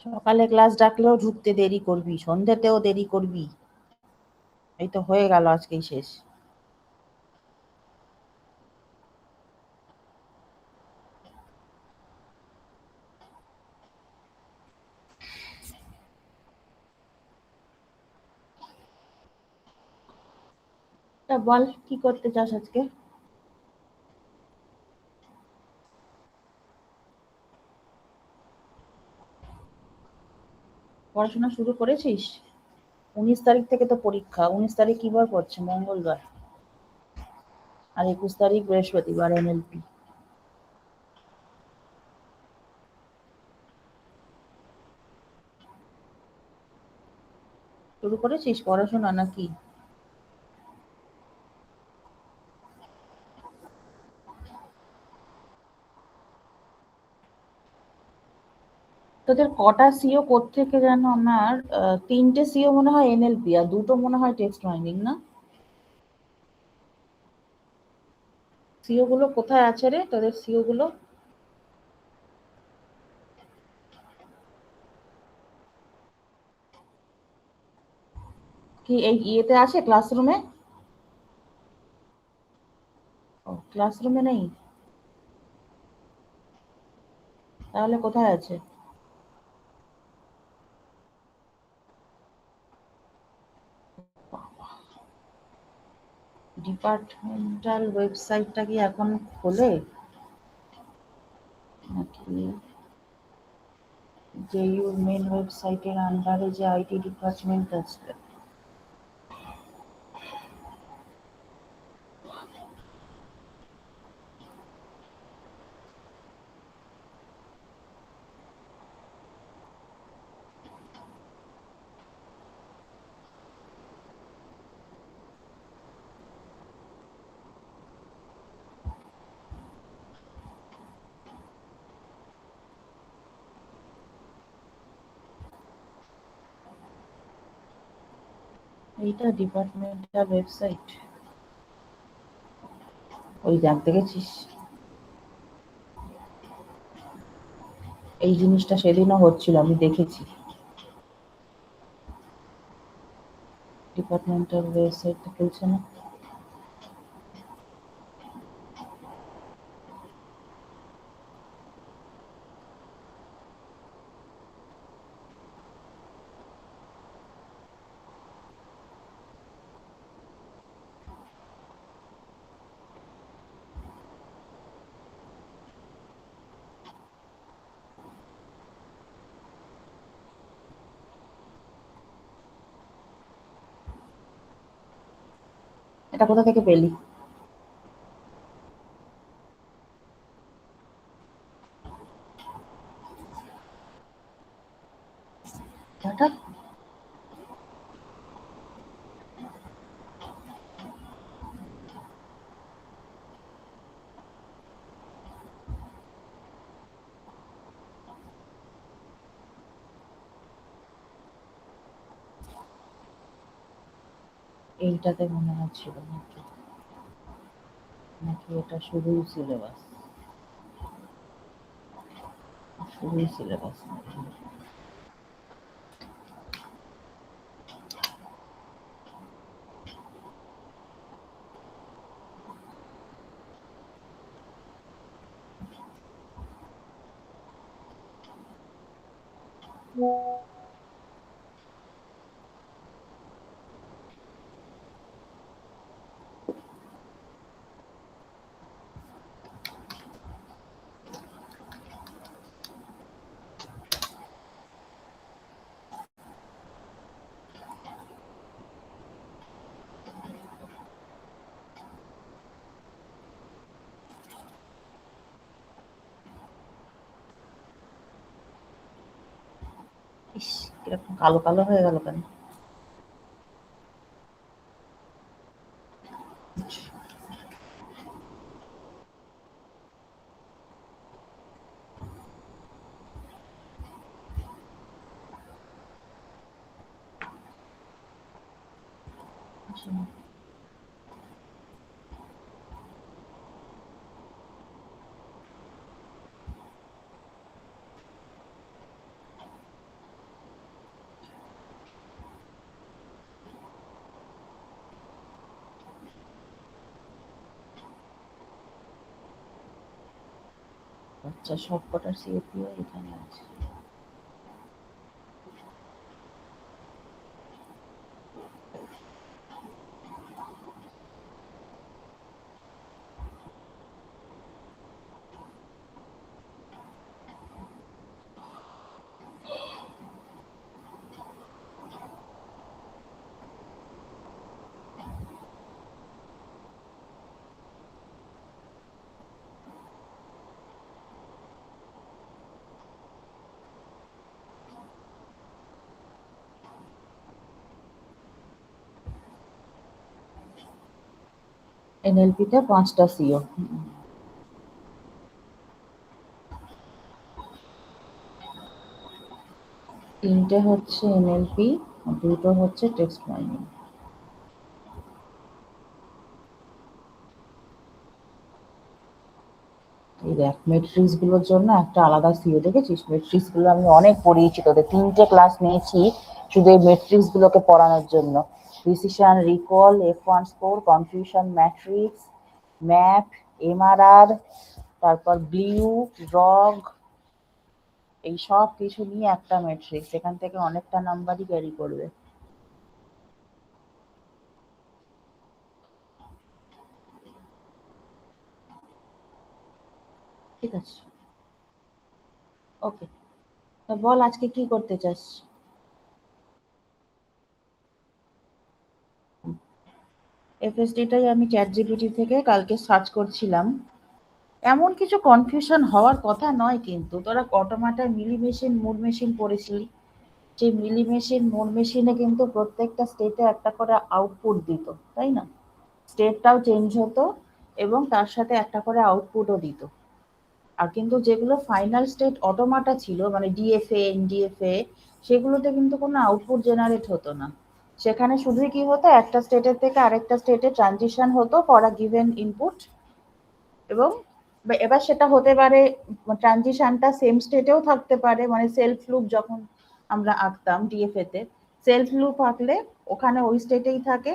সকালে ক্লাস ডাকলেও ঢুকতে দেরি করবি, সন্ধ্যেতেও দেরি করবি। এই তো হয়ে গেল, আজকেই শেষ। তা বল, কি করতে চাস আজকে? পড়াশোনা শুরু করেছিস? 19 তারিখ থেকে তো পরীক্ষা। 19 তারিখ কি বার পড়ছে? মঙ্গলবার। আর 21 তারিখ বৃহস্পতিবার, NLP। শুরু করেছিস পড়াশোনা নাকি? তোদের কটা সিও কোত্থেকে যেন আমার 3টে সিও মনে হয় NLP, আর 2টো মনে হয় টেক্সট মাইনিং, না? সিও গুলো কোথায় আছে রে, তোদের সিও গুলো? কি এই ইয়েতে আছে, ক্লাসরুমে? ও, ক্লাসরুমে নেই? তাহলে কোথায় আছে? ডিপার্টমেন্টাল ওয়েবসাইটটা কি এখন খোলে নাকি? জেইউর মেন ওয়েবসাইটের আন্ডারে যে আইটি ডিপার্টমেন্ট আছে। এইটা ডিপার্টমেন্টাল ওয়েবসাইট। ওই জানতে গেছিস? এই জিনিসটা সেদিনও হচ্ছিল, আমি দেখেছি। ডিপার্টমেন্টাল ওয়েবসাইটটা খুলছে না। এটা কোথা থেকে পেলি? এটা এইটাতে মনে হচ্ছিল নাকি? নাকি এটা শুধুই সিলেবাস? শুধুই সিলেবাস নাকি? ইস, কিরকম কালো কালো হয়ে গেল কেন? আচ্ছা, সবকটার সিএপিও এখানে আছে। এনএলপিটা 5টা সিও। তিনটে হচ্ছে এনএলপি, 2টো হচ্ছে টেক্সট মাইনিং। এই দেখ, মেট্রিক্স গুলোর জন্য একটা আলাদা সিও, দেখেছিস? মেট্রিক্স গুলো আমি অনেক পড়িয়েছি, তোদের 3টে ক্লাস নিয়েছি শুধু এই মেট্রিক্স গুলোকে পড়ানোর জন্য। Precision, recall, F1 score, confusion matrix, map, MRR, তারপর ব্লিউ, রগ, এই সব কিছু নিয়ে একটা ম্যাট্রিক্স। এখান থেকে অনেকটা নাম্বারই ক্যারি করবে। ঠিক আছে, ওকে। তা বল, আজকে কি করতে চাস? এফএসডিটাই আমি চ্যাট জিপিটি থেকে কালকে সার্চ করছিলাম। এমন কিছু কনফিউশন হওয়ার কথা নয়, কিন্তু তোরা অটোমাটা মিলি মেশিন মুড মেশিন পড়েছিলি। সেই মিলি মেশিন মুড মেশিনে কিন্তু প্রত্যেকটা স্টেটে একটা করে আউটপুট দিত, তাই না? স্টেটটাও চেঞ্জ হতো এবং তার সাথে একটা করে আউটপুটও দিত। আর কিন্তু যেগুলো ফাইনাল স্টেট অটোমাটা ছিল, মানে ডিএফএ, এনডিএফএ, সেগুলোতে কিন্তু কোনো আউটপুট জেনারেট হতো না। সেখানে শুধুই কি হতো, একটা স্টেটের থেকে আরেকটা স্টেটে ট্রানজিশন হতো ফর আ গিভেন ইনপুট। এবং এবার সেটা হতে পারে, ট্রানজিশনটা সেম স্টেটেও থাকতে পারে, মানে সেলফ লুপ যখন আমরা আঁকতাম ডিএফএ তে, সেলফ লুপ আঁকলে ওখানে ওই স্টেটেই থাকে।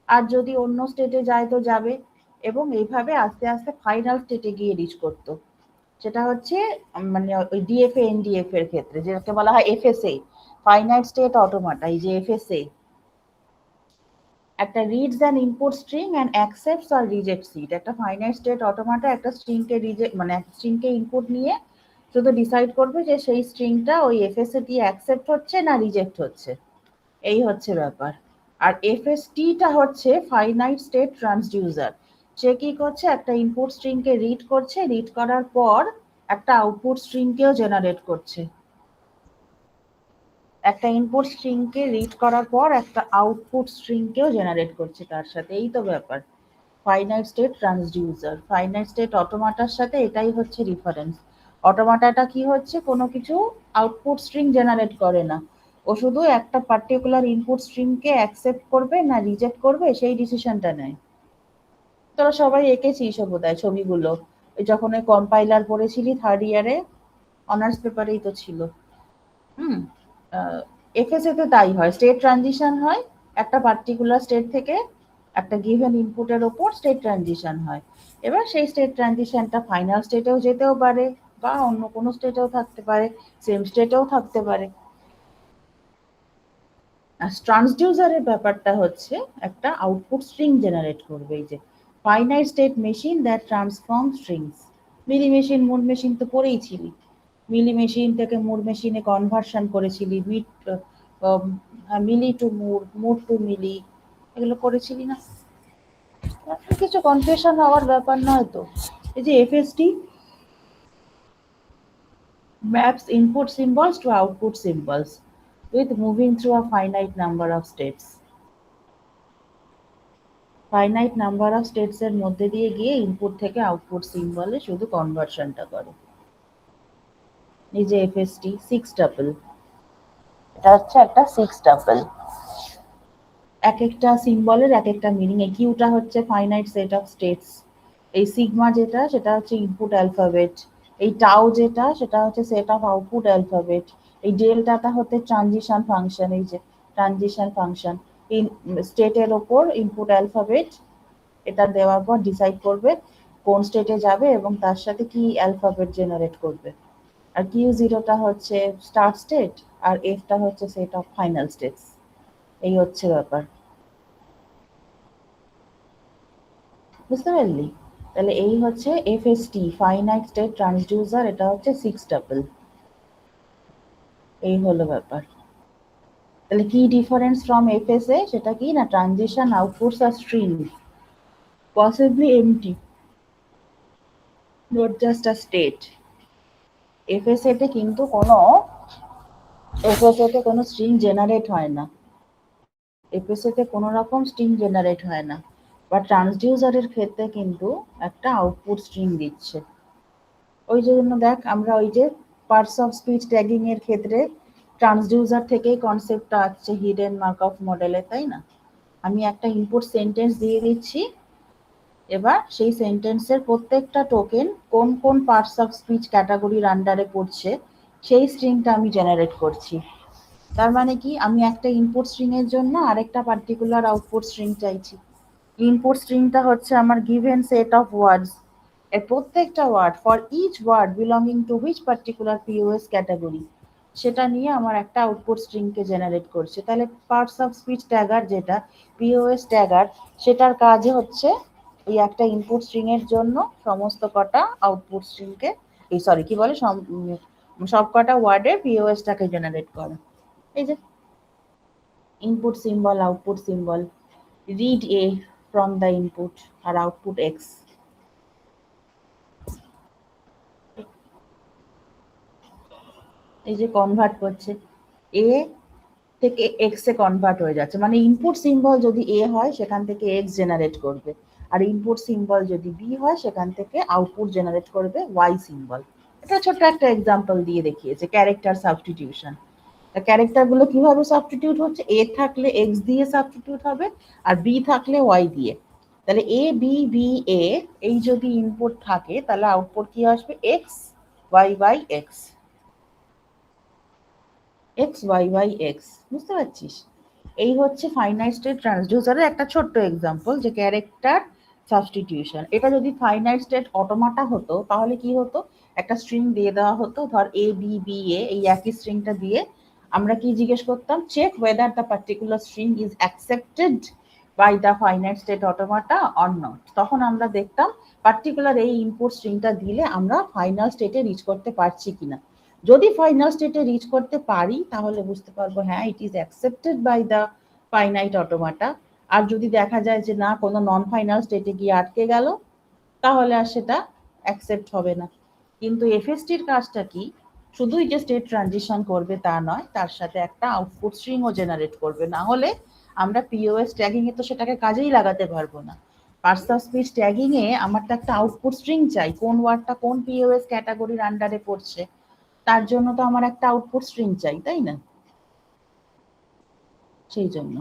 আর যদি অন্য স্টেটে যায় তো যাবে। এবং এইভাবে আস্তে আস্তে ফাইনাল স্টেটে গিয়ে রিচ করতো। সেটা হচ্ছে মানে ওই ডিএফএ এনডিএফ এর ক্ষেত্রে যেটাকে বলা হয় এফএসএ, ফাইনাইট স্টেট অটোমাটা। এই যে এফএসএ, একটা reads an input string and accepts আর রিজেক্টস ইট। একটা ফাইনাইট স্টেট অটোমাটা একটা স্ট্রিংকে রিজেক্ট, মানে একটা স্ট্রিংকে ইনপুট নিয়ে শুধু ডিসাইড করবে যে সেই স্ট্রিংটা ওই এফএসএ দিয়ে অ্যাকসেপ্ট হচ্ছে না রিজেক্ট হচ্ছে। এই হচ্ছে ব্যাপার। আর এফএসটিটা হচ্ছে ফাইনাইট স্টেট ট্রান্সডিউসার। সে কি করছে, একটা ইনপুট স্ট্রিংকে রিড করছে, রিড করার পর একটা আউটপুট স্ট্রিংকেও জেনারেট করছে। একটা ইনপুট স্ট্রিংকে রিড করার পর একটা আউটপুট স্ট্রিংকেও জেনারেট করছে তার সাথে। এই তো ব্যাপার। Finite state transducer, finite state automata সাথে এটাই হচ্ছে ডিফারেন্স। অটোমাটাটা কি হচ্ছে, কোনো কিছু আউটপুট স্ট্রিং জেনারেট করে না। ও শুধু একটা পার্টিকুলার ইনপুট স্ট্রিংকে অ্যাকসেপ্ট করবে না রিজেক্ট করবে সেই ডিসিশনটা নেয়। তোরা সবাই এঁকেছিস বোধহয় ছবিগুলো, ওই যখন ওই কম্পাইলার পড়েছিলি থার্ড ইয়ারে, অনার্স পেপারেই তো ছিল। হুম। এফএসএ তে তাই হয়, স্টেট ট্রানজিশন হয়। একটা পার্টিকুলার স্টেট থেকে একটা গিভেন ইনপুটের ওপর স্টেট ট্রানজিশন হয়। এবার সেই স্টেট ট্রানজিশনটা ফাইনাল স্টেটেও যেতেও পারে, বা অন্য কোনো স্টেটেও থাকতে পারে, সেম স্টেটেও থাকতে পারে। আর ট্রান্সডিউসারের ব্যাপারটা হচ্ছে একটা আউটপুট স্ট্রিং জেনারেট করবে। এই যে finite state machine that transform strings. Mealy machine Moore machine তো পড়েইছিলি। মিলি মেশিন থেকে মুড মেশিনে কনভার্সন করেছিলি, বিট, Mealy to Moore, Moore to Mealy, এগুলো করেছিলি না? কিছু কনফিউশন হওয়ার ব্যাপার নয় তো। এই যে FST, maps input symbols to output symbols with moving through a finite number of steps. Finite number of states এর মধ্যে দিয়ে গিয়ে ইনপুট থেকে আউটপুট সিম্বলে শুধু কনভার্সনটা করে। এই যে এফএসটি 6 টাপল, এটা হচ্ছে একটা 6 টাপল। এক একটা সিম্বলের এক একটা মিনিং। এই কিউটা হচ্ছে ফাইনাইট সেট অফ স্টেটস, এই সিগমা যেটা সেটা হচ্ছে ইনপুট অ্যালফাবেট, এই টাও যেটা সেটা হচ্ছে সেট অফ আউটপুট অ্যালফাবেট, এই ডেল্টাটা হচ্ছে ট্রানজিশন ফাংশন। এই যে ট্রানজিশন ফাংশন, স্টেটের ওপর ইনপুট অ্যালফাবেট, এটা দেওয়ার পর ডিসাইড করবে কোন স্টেটে যাবে এবং তার সাথে কি অ্যালফাবেট জেনারেট করবে। আর Q0টা হচ্ছে স্টার্ট স্টেট আর Fটা হচ্ছে সেট অফ ফাইনাল স্টেটস। এই হচ্ছে ব্যাপার, বুঝতে পারলি? তাহলে এই হচ্ছে FST, ফাইনাইট স্টেট ট্রান্সডিউসার, এটা হচ্ছে 6 টাপল। এই হলো ব্যাপার। তাহলে কি ডিফারেন্স ফ্রম FSA, সেটা কি না, ট্রানজিশন আউটপুটস আর string, possibly empty, not just a state. FSA তে কিন্তু কোনো স্ট্রিং জেনারেট হয় না, FSA তে কোনো রকম স্ট্রিং জেনারেট হয় না, বা ট্রান্সডিউসারের ক্ষেত্রে কিন্তু একটা আউটপুট স্ট্রিং দিচ্ছে। ওই জন্য দেখ আমরা ওই যে পার্টস অফ স্পিচ ট্যাগিং এর ক্ষেত্রে ট্রান্সডিউসার থেকেই কনসেপ্টটা আসছে হিডেন মার্কঅফ মডেলে, তাই না? আমি একটা ইনপুট সেন্টেন্স দিয়ে দিচ্ছি, এবার সেই সেন্টেন্সের প্রত্যেকটা টোকেন কোন কোন পার্টস অফ স্পিচ ক্যাটাগরির আন্ডারে পড়ছে সেই স্ট্রিংটা আমি জেনারেট করছি। তার মানে কি, আমি একটা ইনপুট স্ট্রিং এর জন্য আরেকটা পার্টিকুলার আউটপুট স্ট্রিং চাইছি। ইনপুট স্ট্রিংটা হচ্ছে আমার গিভেন সেট অফ ওয়ার্ডস, এর প্রত্যেকটা word for each word belonging to which particular POS category, সেটা নিয়ে আমার একটা আউটপুট স্ট্রিংকে জেনারেট করছে। তাহলে পার্টস অফ স্পিচ ট্যাগার যেটা পিওএস ট্যাগার, সেটার কাজ হচ্ছে এই একটা ইনপুট স্ট্রিং এর জন্য সমস্ত কটা আউটপুট স্ট্রিংকে, এই সরি কি বলে, সব কটা ওয়ার্ডের পিওএসটাকে জেনারেট করে। এই যে input symbol, output symbol, read A from the input আর output X। এই যে কনভার্ট করছে, A থেকে X এ কনভার্ট হয়ে যাচ্ছে, মানে ইনপুট সিম্বল যদি A হয় সেখান থেকে X জেনারেট করবে, আর ইনপুট সিম্বল যদি B হয় সেখান থেকে আউটপুট জেনারেট করবে Y সিম্বল। এটা ছোট্ট একটা এক্সাম্পল দিয়ে দেখিয়েছে ক্যারেক্টার সাবস্টিটিউশন। ক্যারেক্টার গুলো কিভাবে সাবস্টিটিউট হচ্ছে, A থাকলে X দিয়ে সাবস্টিটিউট হবে আর B থাকলে Y দিয়ে। তাহলে A B B A এই যদি ইনপুট থাকে তাহলে আউটপুট কি আসবে, X Y Y X, X Y Y X, বুঝতে পারছিস? এই হচ্ছে ফাইনাইট স্টেট ট্রান্সডিউসারের একটা ছোট্ট এক্সাম্পল, যে ক্যারেক্টার সাবস্টিটিউশন। এটা যদি ফাইনাইট স্টেট অটোমাটা হতো তাহলে কি হতো, একটা স্ট্রিং দিয়ে দেওয়া হতো, ধর A B B A, এই একই স্ট্রিংটা দিয়ে আমরা কি জিজ্ঞেস করতাম, check whether the particular string is accepted by the finite state automata or not. তখন আমরা দেখতাম পার্টিকুলার এই ইনপুট স্ট্রিংটা দিলে আমরা ফাইনাল স্টেটে রিচ করতে পারছি কিনা। যদি ফাইনাল স্টেটে রিচ করতে পারি তাহলে বুঝতে পারবো হ্যাঁ it is accepted by the finite automata. আর যদি দেখা যায় যে না, কোনো নন ফাইনাল স্টেটে গিয়ে আটকে গেল, তাহলে আর সেটা অ্যাকসেপ্ট হবে না। কিন্তু এফএসটির কাজটা কি, শুধুই যে স্টেট ট্রানজিশন করবে তা নয়, তার সাথে একটা আউটপুট স্ট্রিংও জেনারেট করবে, না হলে আমরা পিওএস ট্যাগিং এ তো সেটাকে কাজেই লাগাতে পারবো না। পার্টস অফ স্পিচ ট্যাগিং এ আমার তো একটা আউটপুট স্ট্রিং চাই, কোন ওয়ার্ডটা কোন পিওএস ক্যাটাগরির আন্ডারে পড়ছে, তার জন্য তো আমার একটা আউটপুট স্ট্রিং চাই, তাই না? সেই জন্য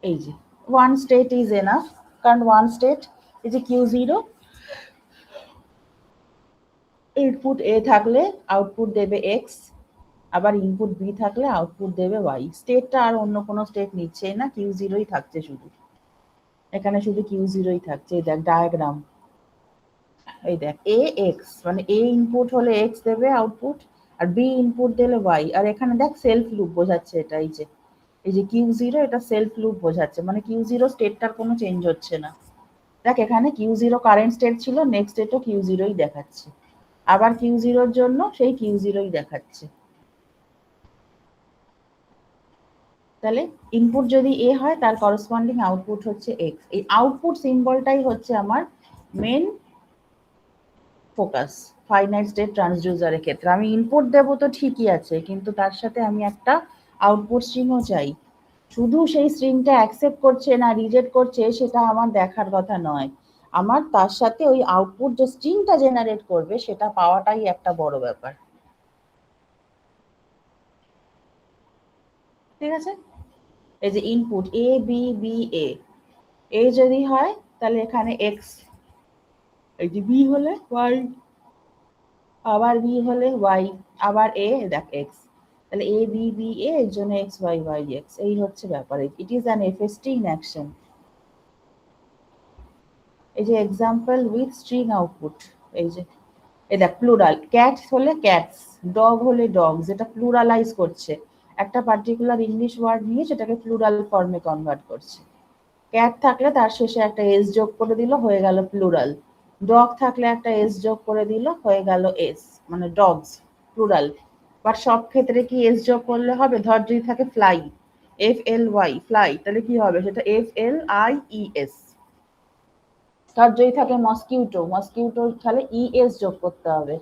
এই যে ওয়ান স্টেট ইজ এনাফ, কারণ ওয়ান স্টেট এই যে Q0, ইনপুট A থাকলে আউটপুট দেবে X, আবার ইনপুট B থাকলে আউটপুট দেবে Y। স্টেটটা আর অন্য কোনো স্টেট নিচ্ছে না, Q0ই থাকছে শুধু, এখানে শুধু Q0ই থাকছে। এই দেখ ডায়াগ্রাম, এই দেখ A X, মানে A ইনপুট হলে X দেবে আউটপুট, আর B ইনপুট দিলে Y। আর এখানে দেখ সেলফ লুপ বোঝাচ্ছে এটা, এই যে Q0, এটা সেলফ লুপ বোঝাচ্ছে, মানে Q0 স্টেটটার কোনো চেঞ্জ হচ্ছে না। দেখ এখানে Q0 কারেন্ট স্টেট ছিল, নেক্সট স্টেটও Q0ই দেখাচ্ছে, আবার Q0 জন্য সেই Q0ই দেখাচ্ছে। তাহলে ইনপুট যদি A হয় তার করসপন্ডিং আউটপুট হচ্ছে X। এই আউটপুট সিম্বলটাই হচ্ছে আমার মেন ফোকাস ফাইনাইট স্টেট ট্রান্সডিউসারের ক্ষেত্রে। আমি ইনপুট দেবো তো ঠিকই আছে, কিন্তু তার সাথে আমি একটা আউটপুট স্ট্রিংও চাই। শুধু সেই স্ট্রিংটা অ্যাকসেপ্ট করছে না রিজেক্ট করছে সেটা আমার দেখার কথা নয়, আমার তার সাথে ওই আউটপুট যে স্ট্রিংটা জেনারেট করবে সেটা পাওয়াটাই একটা বড় ব্যাপার। ঠিক আছে? এই যে input A B B A, A যদি হয় তাহলে এখানে X, এই যে B হলে Y, আবার B হলে Y, আবার A, দেখ X, তাহলে A B B A এর জন্য X Y Y X। এই হচ্ছে ব্যাপার, it is an FST in action. এই যে এক্সাম্পল উইথ স্ট্রিং আউটপুট, এই যে এই দেখ প্লুরাল, ক্যাটস হলে ক্যাটস, ডগ হলে ডগ, যেটা প্লুরালাইজ করছে, একটা পার্টিকুলার ইংলিশ ওয়ার্ড নিয়ে সেটাকে প্লুরাল ফর্মে কনভার্ট করছে। ক্যাট থাকলে তার শেষে একটা এস যোগ করে দিল, হয়ে গেল প্লুরাল। ডগ থাকলে একটা এস যোগ করে দিল, হয়ে গেল এস, মানে ডগস প্লুরাল। বাট সব ক্ষেত্রে কি এস যোগ করলে হবে? ধর যদি থাকে ফ্লাই, FLY ফ্লাই, তাহলে কি হবে? সেটা FLIES। তার যদি থাকে মসকিউটো, মসকিউটো তাহলে ES যোগ করতে হবে।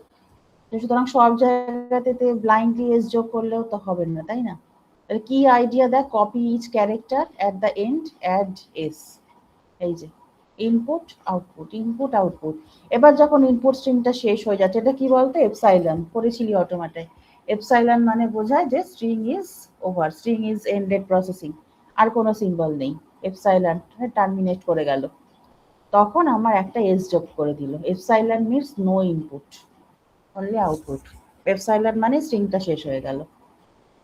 সুতরাং সব জায়গাতে ব্লাইন্ডলি এস যোগ করলেও তো হবে না, তাই না? তাহলে কি আইডিয়া দেখ, copy each character at the end add S. এই যে ইনপুট আউটপুট, ইনপুট আউটপুট। এবার যখন ইনপুট স্ট্রিংটা শেষ হয়ে যাচ্ছে, এটা কি বলতো? এপসাইলন পড়েছিলি অটোমেটায়। এপসাইলন মানে বোঝায় যে string is over, string is ended processing, আর কোনো সিম্বল নেই, এপসাইলন টার্মিনেট করে গেল। তখন আমার একটা এস যোগ করে দিল। Epsilon means no input, only output. Epsilon মানে স্ট্রিংটা শেষ হয়ে গেল।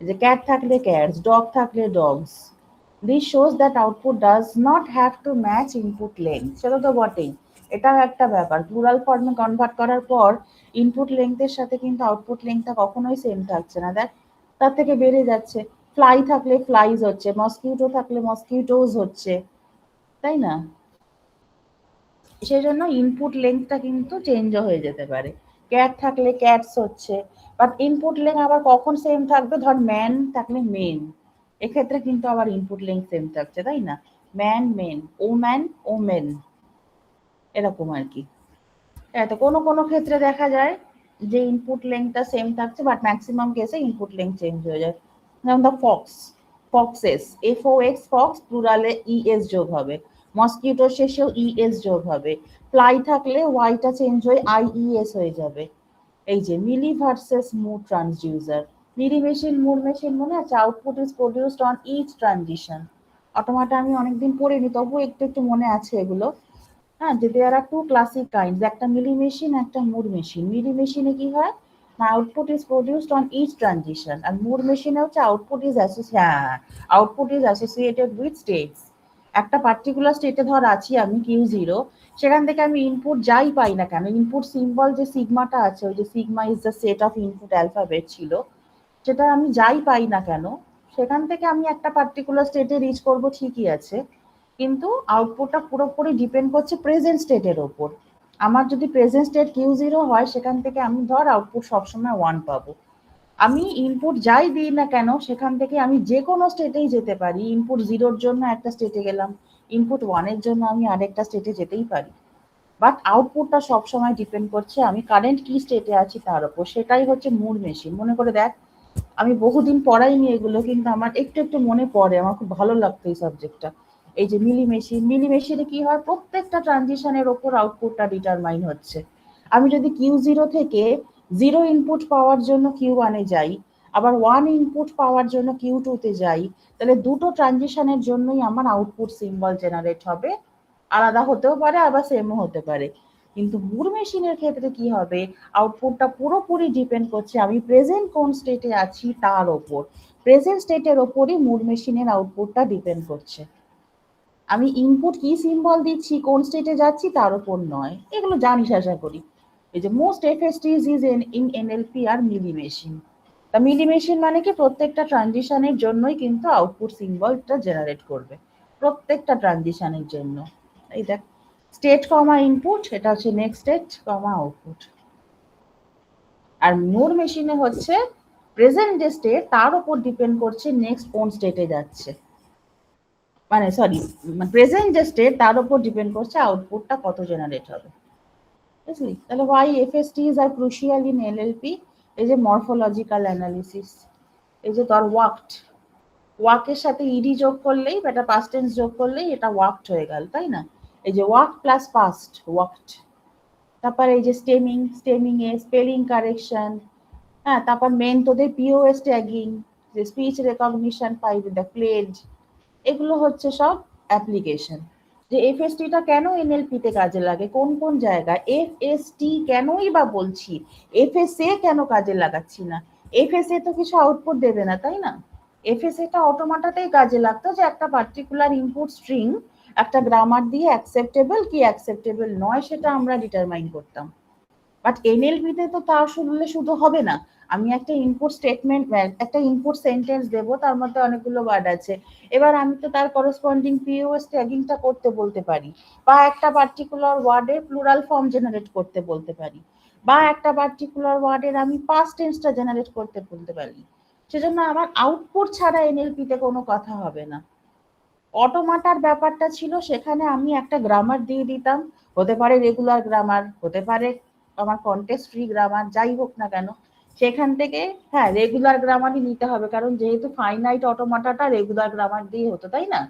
যে ক্যাট থাকলে ক্যাটস, ডগ থাকলে dogs. This shows that output does not have to match input length. সেটা তো বটেই, এটাও একটা ব্যাপার। প্লুরাল ফর্মে কনভার্ট করার পর ইনপুট লেংথের সাথে কিন্তু আউটপুট লেংথটা কখনোই সেম থাকছে না, দেখ তার থেকে বেড়ে যাচ্ছে। ফ্লাই থাকলে ফ্লাইজ হচ্ছে, মসকিউটো থাকলে মসকিউটোজ হচ্ছে, তাই না? সেই জন্য ইনপুট লেংথটা কিন্তু চেঞ্জ হয়ে যেতে পারে। ক্যাট থাকলে ক্যাটস হচ্ছে, বাট ইনপুট লেংথ আবার কখন সেম থাকবে? ধর ম্যান থাকলে মেন, এক্ষেত্রে কিন্তু আবার ইনপুট লেংথ সেম থাকছে, তাই না? ম্যান মেন, ওম্যান ওমেন, এরকম আর কি। তো কোনো কোনো ক্ষেত্রে দেখা যায় যে ইনপুট লেংথটা সেম থাকছে, বাট ম্যাক্সিমাম কেসে ইনপুট লেংথ চেঞ্জ হয়ে যায়। যেমন the fox, foxes, FOX fox, প্লুরালে ES যোগ হবে। মসকিউটোর শেষেও ES যোগ হবে। ফ্লাই থাকলে ওয়াইটা চেঞ্জ হয়ে IES হয়ে যাবে। এই যে Mealy versus Moore transducer, Mealy machine Moore machine মনে আছে? Output is produced on each transition. Automata আমি অনেকদিন পড়িনি, তবু একটু একটু মনে আছে এগুলো। হ্যাঁ, যে there are two classic kinds, একটা মিলি মেশিন, একটা মুড মেশিন। মিলি মেশিনে কি হয় না, output is produced on each transition, আর মুড মেশিনে হচ্ছে output is associated with states. একটা পার্টিকুলার স্টেটে ধর আছি আমি Q0, সেখান থেকে আমি ইনপুট যাই পাই না কেন, ইনপুট সিম্বল যে সিগমাটা আছে, ওই যে sigma is the set of input alphabet ছিল, সেটা আমি যাই পাই না কেন, সেখান থেকে আমি একটা পার্টিকুলার স্টেটে রিচ করব, ঠিকই আছে, কিন্তু আউটপুটটা পুরোপুরি ডিপেন্ড করছে প্রেজেন্ট স্টেটের ওপর। আমার যদি প্রেজেন্ট স্টেট Q0 হয়, সেখান থেকে আমি ধর আউটপুট সবসময় 1 পাবো। আমি ইনপুট যাই দিই না কেন, সেখান থেকে আমি যে কোনো স্টেটেই যেতে পারি। ইনপুট 0-র জন্য একটা স্টেটে গেলাম, ইনপুট 1-এর জন্য আমি আরেকটা স্টেটে যেতেই পারি। বাট আউটপুটটা সবসময় ডিপেন্ড করছে আমি কারেন্ট কি স্টেটে আছি তার উপর। সেটাই হচ্ছে মুড মেশিন। মনে করে দেখ, আমি বহুদিন পড়াইনি এগুলো, কিন্তু আমার একটু একটু মনে পড়ে, আমার খুব ভালো লাগতো এই সাবজেক্টটা। এই যে মিলি মেশিন, মিলি মেশিনে কি হয়, প্রত্যেকটা ট্রানজিশনের ওপর আউটপুটটা ডিটারমাইন হচ্ছে। আমি যদি Q0 থেকে 0 ইনপুট পাওয়ার জন্য Q1-এ যাই, আবার 1 ইনপুট পাওয়ার জন্য Q2-তে যাই, তাহলে দুটো ট্রানজিশনের জন্যই আমার আউটপুট সিম্বল জেনারেট হবে। আলাদা হতেও পারে, আবার সেমও হতে পারে। কিন্তু মুড মেশিনের ক্ষেত্রে কি হবে, আউটপুটটা পুরোপুরি ডিপেন্ড করছে আমি প্রেজেন্ট কোন স্টেটে আছি তার ওপর। প্রেজেন্ট স্টেটের ওপরই মুড মেশিনের আউটপুটটা ডিপেন্ড করছে। আমি ইনপুট কি সিম্বল দিচ্ছি, কোন স্টেটে যাচ্ছি তার উপর নয়। এগুলো জানিস আশা করি। এই যে most FSTs is in NLP are Mealy machine. তা মিলি মেশিন মানে কি, প্রত্যেকটা ট্রানজিশনের জন্যই কিন্তু আউটপুট সিম্বলটা জেনারেট করবে, প্রত্যেকটা ট্রানজিশনের জন্য। এই দেখ, স্টেট কমা ইনপুট, এটা হচ্ছে নেক্সট স্টেট কমা আউটপুট। আর মুড মেশিনে হচ্ছে প্রেজেন্ট যে স্টেট তার উপর ডিপেন্ড করছে নেক্সট কোন স্টেটে যাচ্ছে, মানে সরি, প্রেজেন্ট যে স্টেট তার উপর ডিপেন্ড করছে আউটপুটটা কত জেনারেট হবে, বুঝলি? তাহলে why FSTs are crucial in NLP। এই যে মরফোলজিক্যাল অ্যানালিসিস, এই যে তোর ওয়াকের সাথে ইডি যোগ করলেই, এটা পাস্ট টেন্স যোগ করলেই এটা ওয়াকড হয়ে গেল, তাই না? এই যে ওয়াক প্লাস পাস্ট, ওয়াকড। তারপর এই যে স্টেমিং এ স্পেলিং কারেকশন, হ্যাঁ, তারপর মেন তোদের POS ট্যাগিং, যে স্পিচ রেকগনিশন পাইবে, দ্য প্লেড, এগুলো হচ্ছে সব অ্যাপ্লিকেশন। যে FST-টা কেন NLP তে কাজে লাগে, কোন কোন জায়গায় FST কেনই বা বলছি, FSA কেন কাজে লাগাচ্ছি না? FSA তো কিছু আউটপুট দেবে না, তাই না? FSA টা অটোমাটাতেই কাজে লাগতো, যে একটা পার্টিকুলার ইনপুট স্ট্রিং একটা গ্রামার দিয়ে অ্যাকসেপ্টেবল কি অ্যাকসেপ্টেবল নয় সেটা আমরা ডিটারমাইন করতাম। বাট এনএলপিতে তো তা শুনলে শুধু হবে না। আমি একটা ইনপুট স্টেটমেন্ট, একটা ইনপুট সেন্টেন্স দেব, তার মধ্যে অনেকগুলো ওয়ার্ড আছে। এবার আমি তো তার করসপন্ডিং পিওএস ট্যাগিংটা করতে বলতে পারি, বা একটা পার্টিকুলার ওয়ার্ডের প্লুরাল ফর্ম জেনারেট করতে বলতে পারি, বা একটা পার্টিকুলার ওয়ার্ডের আমি পাস্ট টেন্সটা জেনারেট করতে বলতে পারি। সেজন্য আমার আউটপুট ছাড়া এনএলপিতে কোনো কথা হবে না। অটোমাটার ব্যাপারটা ছিল সেখানে আমি একটা গ্রামার দিয়ে দিতাম, হতে পারে রেগুলার গ্রামার, হতে পারে আমার কন্টেক্সট ফ্রি গ্রামার, যাই হোক না কেন সেখান থেকে হ্যাঁ রেগুলার গ্রামারই নিতে হবে, কারণ যেহেতু ফাইনাইট অটোমাটাটা রেগুলার গ্রামার দিয়ে হতো, তাই না?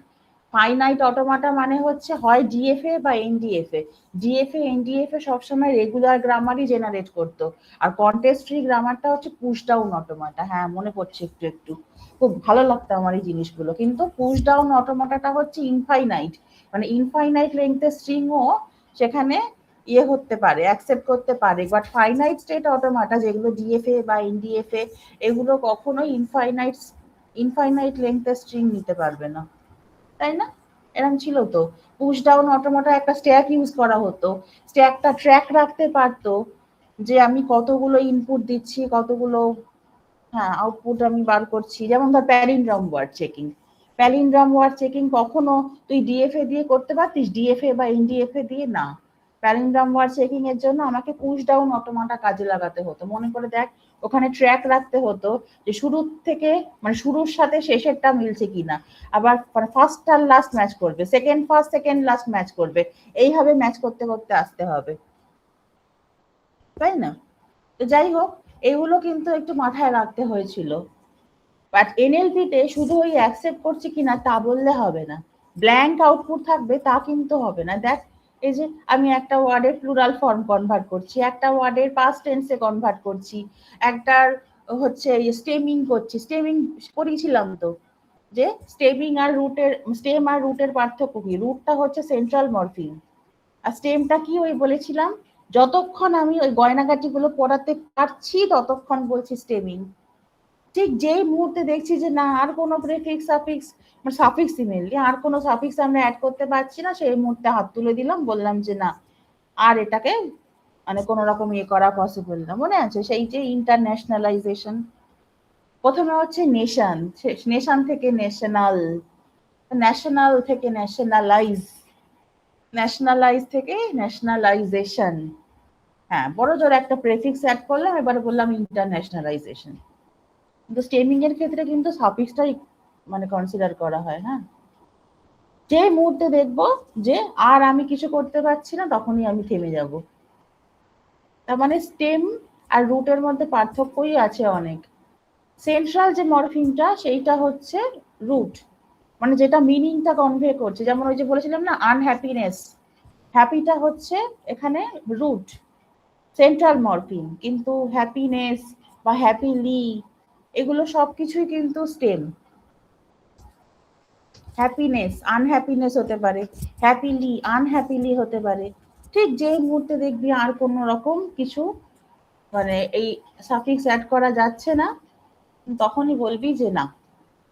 ফাইনাইট অটোমাটা মানে হচ্ছে হয় ডিএফএ বা এনডিএফএ। ডিএফএ এনডিএফএ সবসময় রেগুলার গ্রামারই জেনারেট করতো, আর কন্টেক্সট ফ্রি গ্রামারটা হচ্ছে পুশ ডাউন অটোমাটা। হ্যাঁ মনে পড়ছে একটু একটু, খুব ভালো লাগতো আমার এই জিনিসগুলো। কিন্তু পুশ ডাউন অটোমাটাটা হচ্ছে ইনফাইনাইট, মানে ইনফাইনাইট লেন্থের স্ট্রিংও সেখানে ইয়ে হতে পারে, অ্যাকসেপ্ট করতে পারে। বাট ফাইনাইট স্টেট অটোমাটা যেগুলো ডিএফএ বা এনডিএফএ, এগুলো কখনোই ইনফাইনাইট লেন্থের স্ট্রিং নিতে পারবে না, তাই না? এরকম ছিল তো। পুশ ডাউন অটোমাটা একটা স্ট্যাক ইউজ করা হতো, স্ট্যাকটা ট্র্যাক রাখতে পারতো যে আমি কতগুলো ইনপুট দিচ্ছি, কতগুলো হ্যাঁ আউটপুট আমি বার করছি। যেমন ধর palindrome word checking, palindrome word checking কখনো তুই ডিএফএ দিয়ে করতে পারতিস, ডিএফএ বা এনডিএফএ দিয়ে না। প্যালিন্ড্রম ওয়ার্ড চেকিং এর জন্য আমাকে পুশ ডাউন অটোমাটা কাজে লাগাতে হতো। মনে করে দেখ, ওখানে ট্র্যাক রাখতে হতো যে শুরুর থেকে মানে শুরুর সাথে শেষেরটা মিলছে কিনা, আবার মানে ফার্স্ট আর লাস্ট ম্যাচ করবে, second first second last match করবে, এইভাবে ম্যাচ করতে করতে আসতে হবে, তাই না? তো যাই হোক, এগুলো কিন্তু একটু মাথায় রাখতে হয়েছিল। বাট এনএলপিতে শুধু ওই অ্যাকসেপ্ট করছি কিনা তা বললে হবে না, ব্ল্যাঙ্ক আউটপুট থাকবে তা কিন্তু হবে না। দেখ, এই যে আমি একটা ওয়ার্ডের প্লুরাল ফর্ম কনভার্ট করছি, একটা ওয়ার্ডের পাস্ট টেন্সে কনভার্ট করছি, একটার হচ্ছে স্টেমিং করছি। স্টেমিং করেছিলাম তো, যে স্টেমিং আর রুটের, স্টেম আর রুটের পার্থক্য কি? রুটটা হচ্ছে সেন্ট্রাল মরফিম, আর স্টেমটা কি ওই বলেছিলাম, যতক্ষণ আমি ওই গয়নাগাটিগুলো পড়াতে পারছি ততক্ষণ বলছি স্টেমিং। ঠিক যেই মুহূর্তে দেখছি যে না আর কোনো প্রিফিক্স সাফিক্স, মানে সাফিক্স মেনলি, আর কোনো সাফিক্স আমরা অ্যাড করতে পারছি না, সেই মুহূর্তে হাত তুলে দিলাম, বললাম যে না আর এটাকে মানে কোনো রকম ইয়ে করা পসিবল না। মনে আছে সেই যে ইন্টারন্যাশনালাইজেশন, প্রথমে হচ্ছে নেশন, নেশন থেকে ন্যাশনাল, ন্যাশনাল থেকে ন্যাশনালাইজ, ন্যাশনালাইজ থেকে ন্যাশনালাইজেশন। হ্যাঁ বড় জোর একটা প্রেফিক্স অ্যাড করলাম, এবারে বললাম ইন্টারন্যাশনালাইজেশন। কিন্তু স্টেমিং এর ক্ষেত্রে কিন্তু সাফিক্সটাই মানে কনসিডার করা হয়। হ্যাঁ, যে মুহূর্তে দেখবো যে আর আমি কিছু করতে পারছি না তখনই আমি থেমে যাব। তার মানে স্টেম আর রুটের মধ্যে পার্থক্যই আছে অনেক। সেন্ট্রাল যে মরফিমটা সেইটা হচ্ছে রুট, মানে যেটা মিনিংটা কনভে করছে। যেমন ওই যে বলেছিলাম না আনহ্যাপিনেস, হ্যাপিটা হচ্ছে এখানে রুট, সেন্ট্রাল মরফিম, কিন্তু হ্যাপিনেস বা হ্যাপিলি এগুলো সবকিছুই কিন্তু স্টেম। হ্যাপিনেস আনহ্যাপিনেস হতে পারে, হ্যাপিলি আনহ্যাপিলি হতে পারে। ঠিক যেই মুহূর্তে দেখবি আর কোনো রকম কিছু মানে এই সাফিক্স অ্যাড করা যাচ্ছে না, তখনই বলবি যে না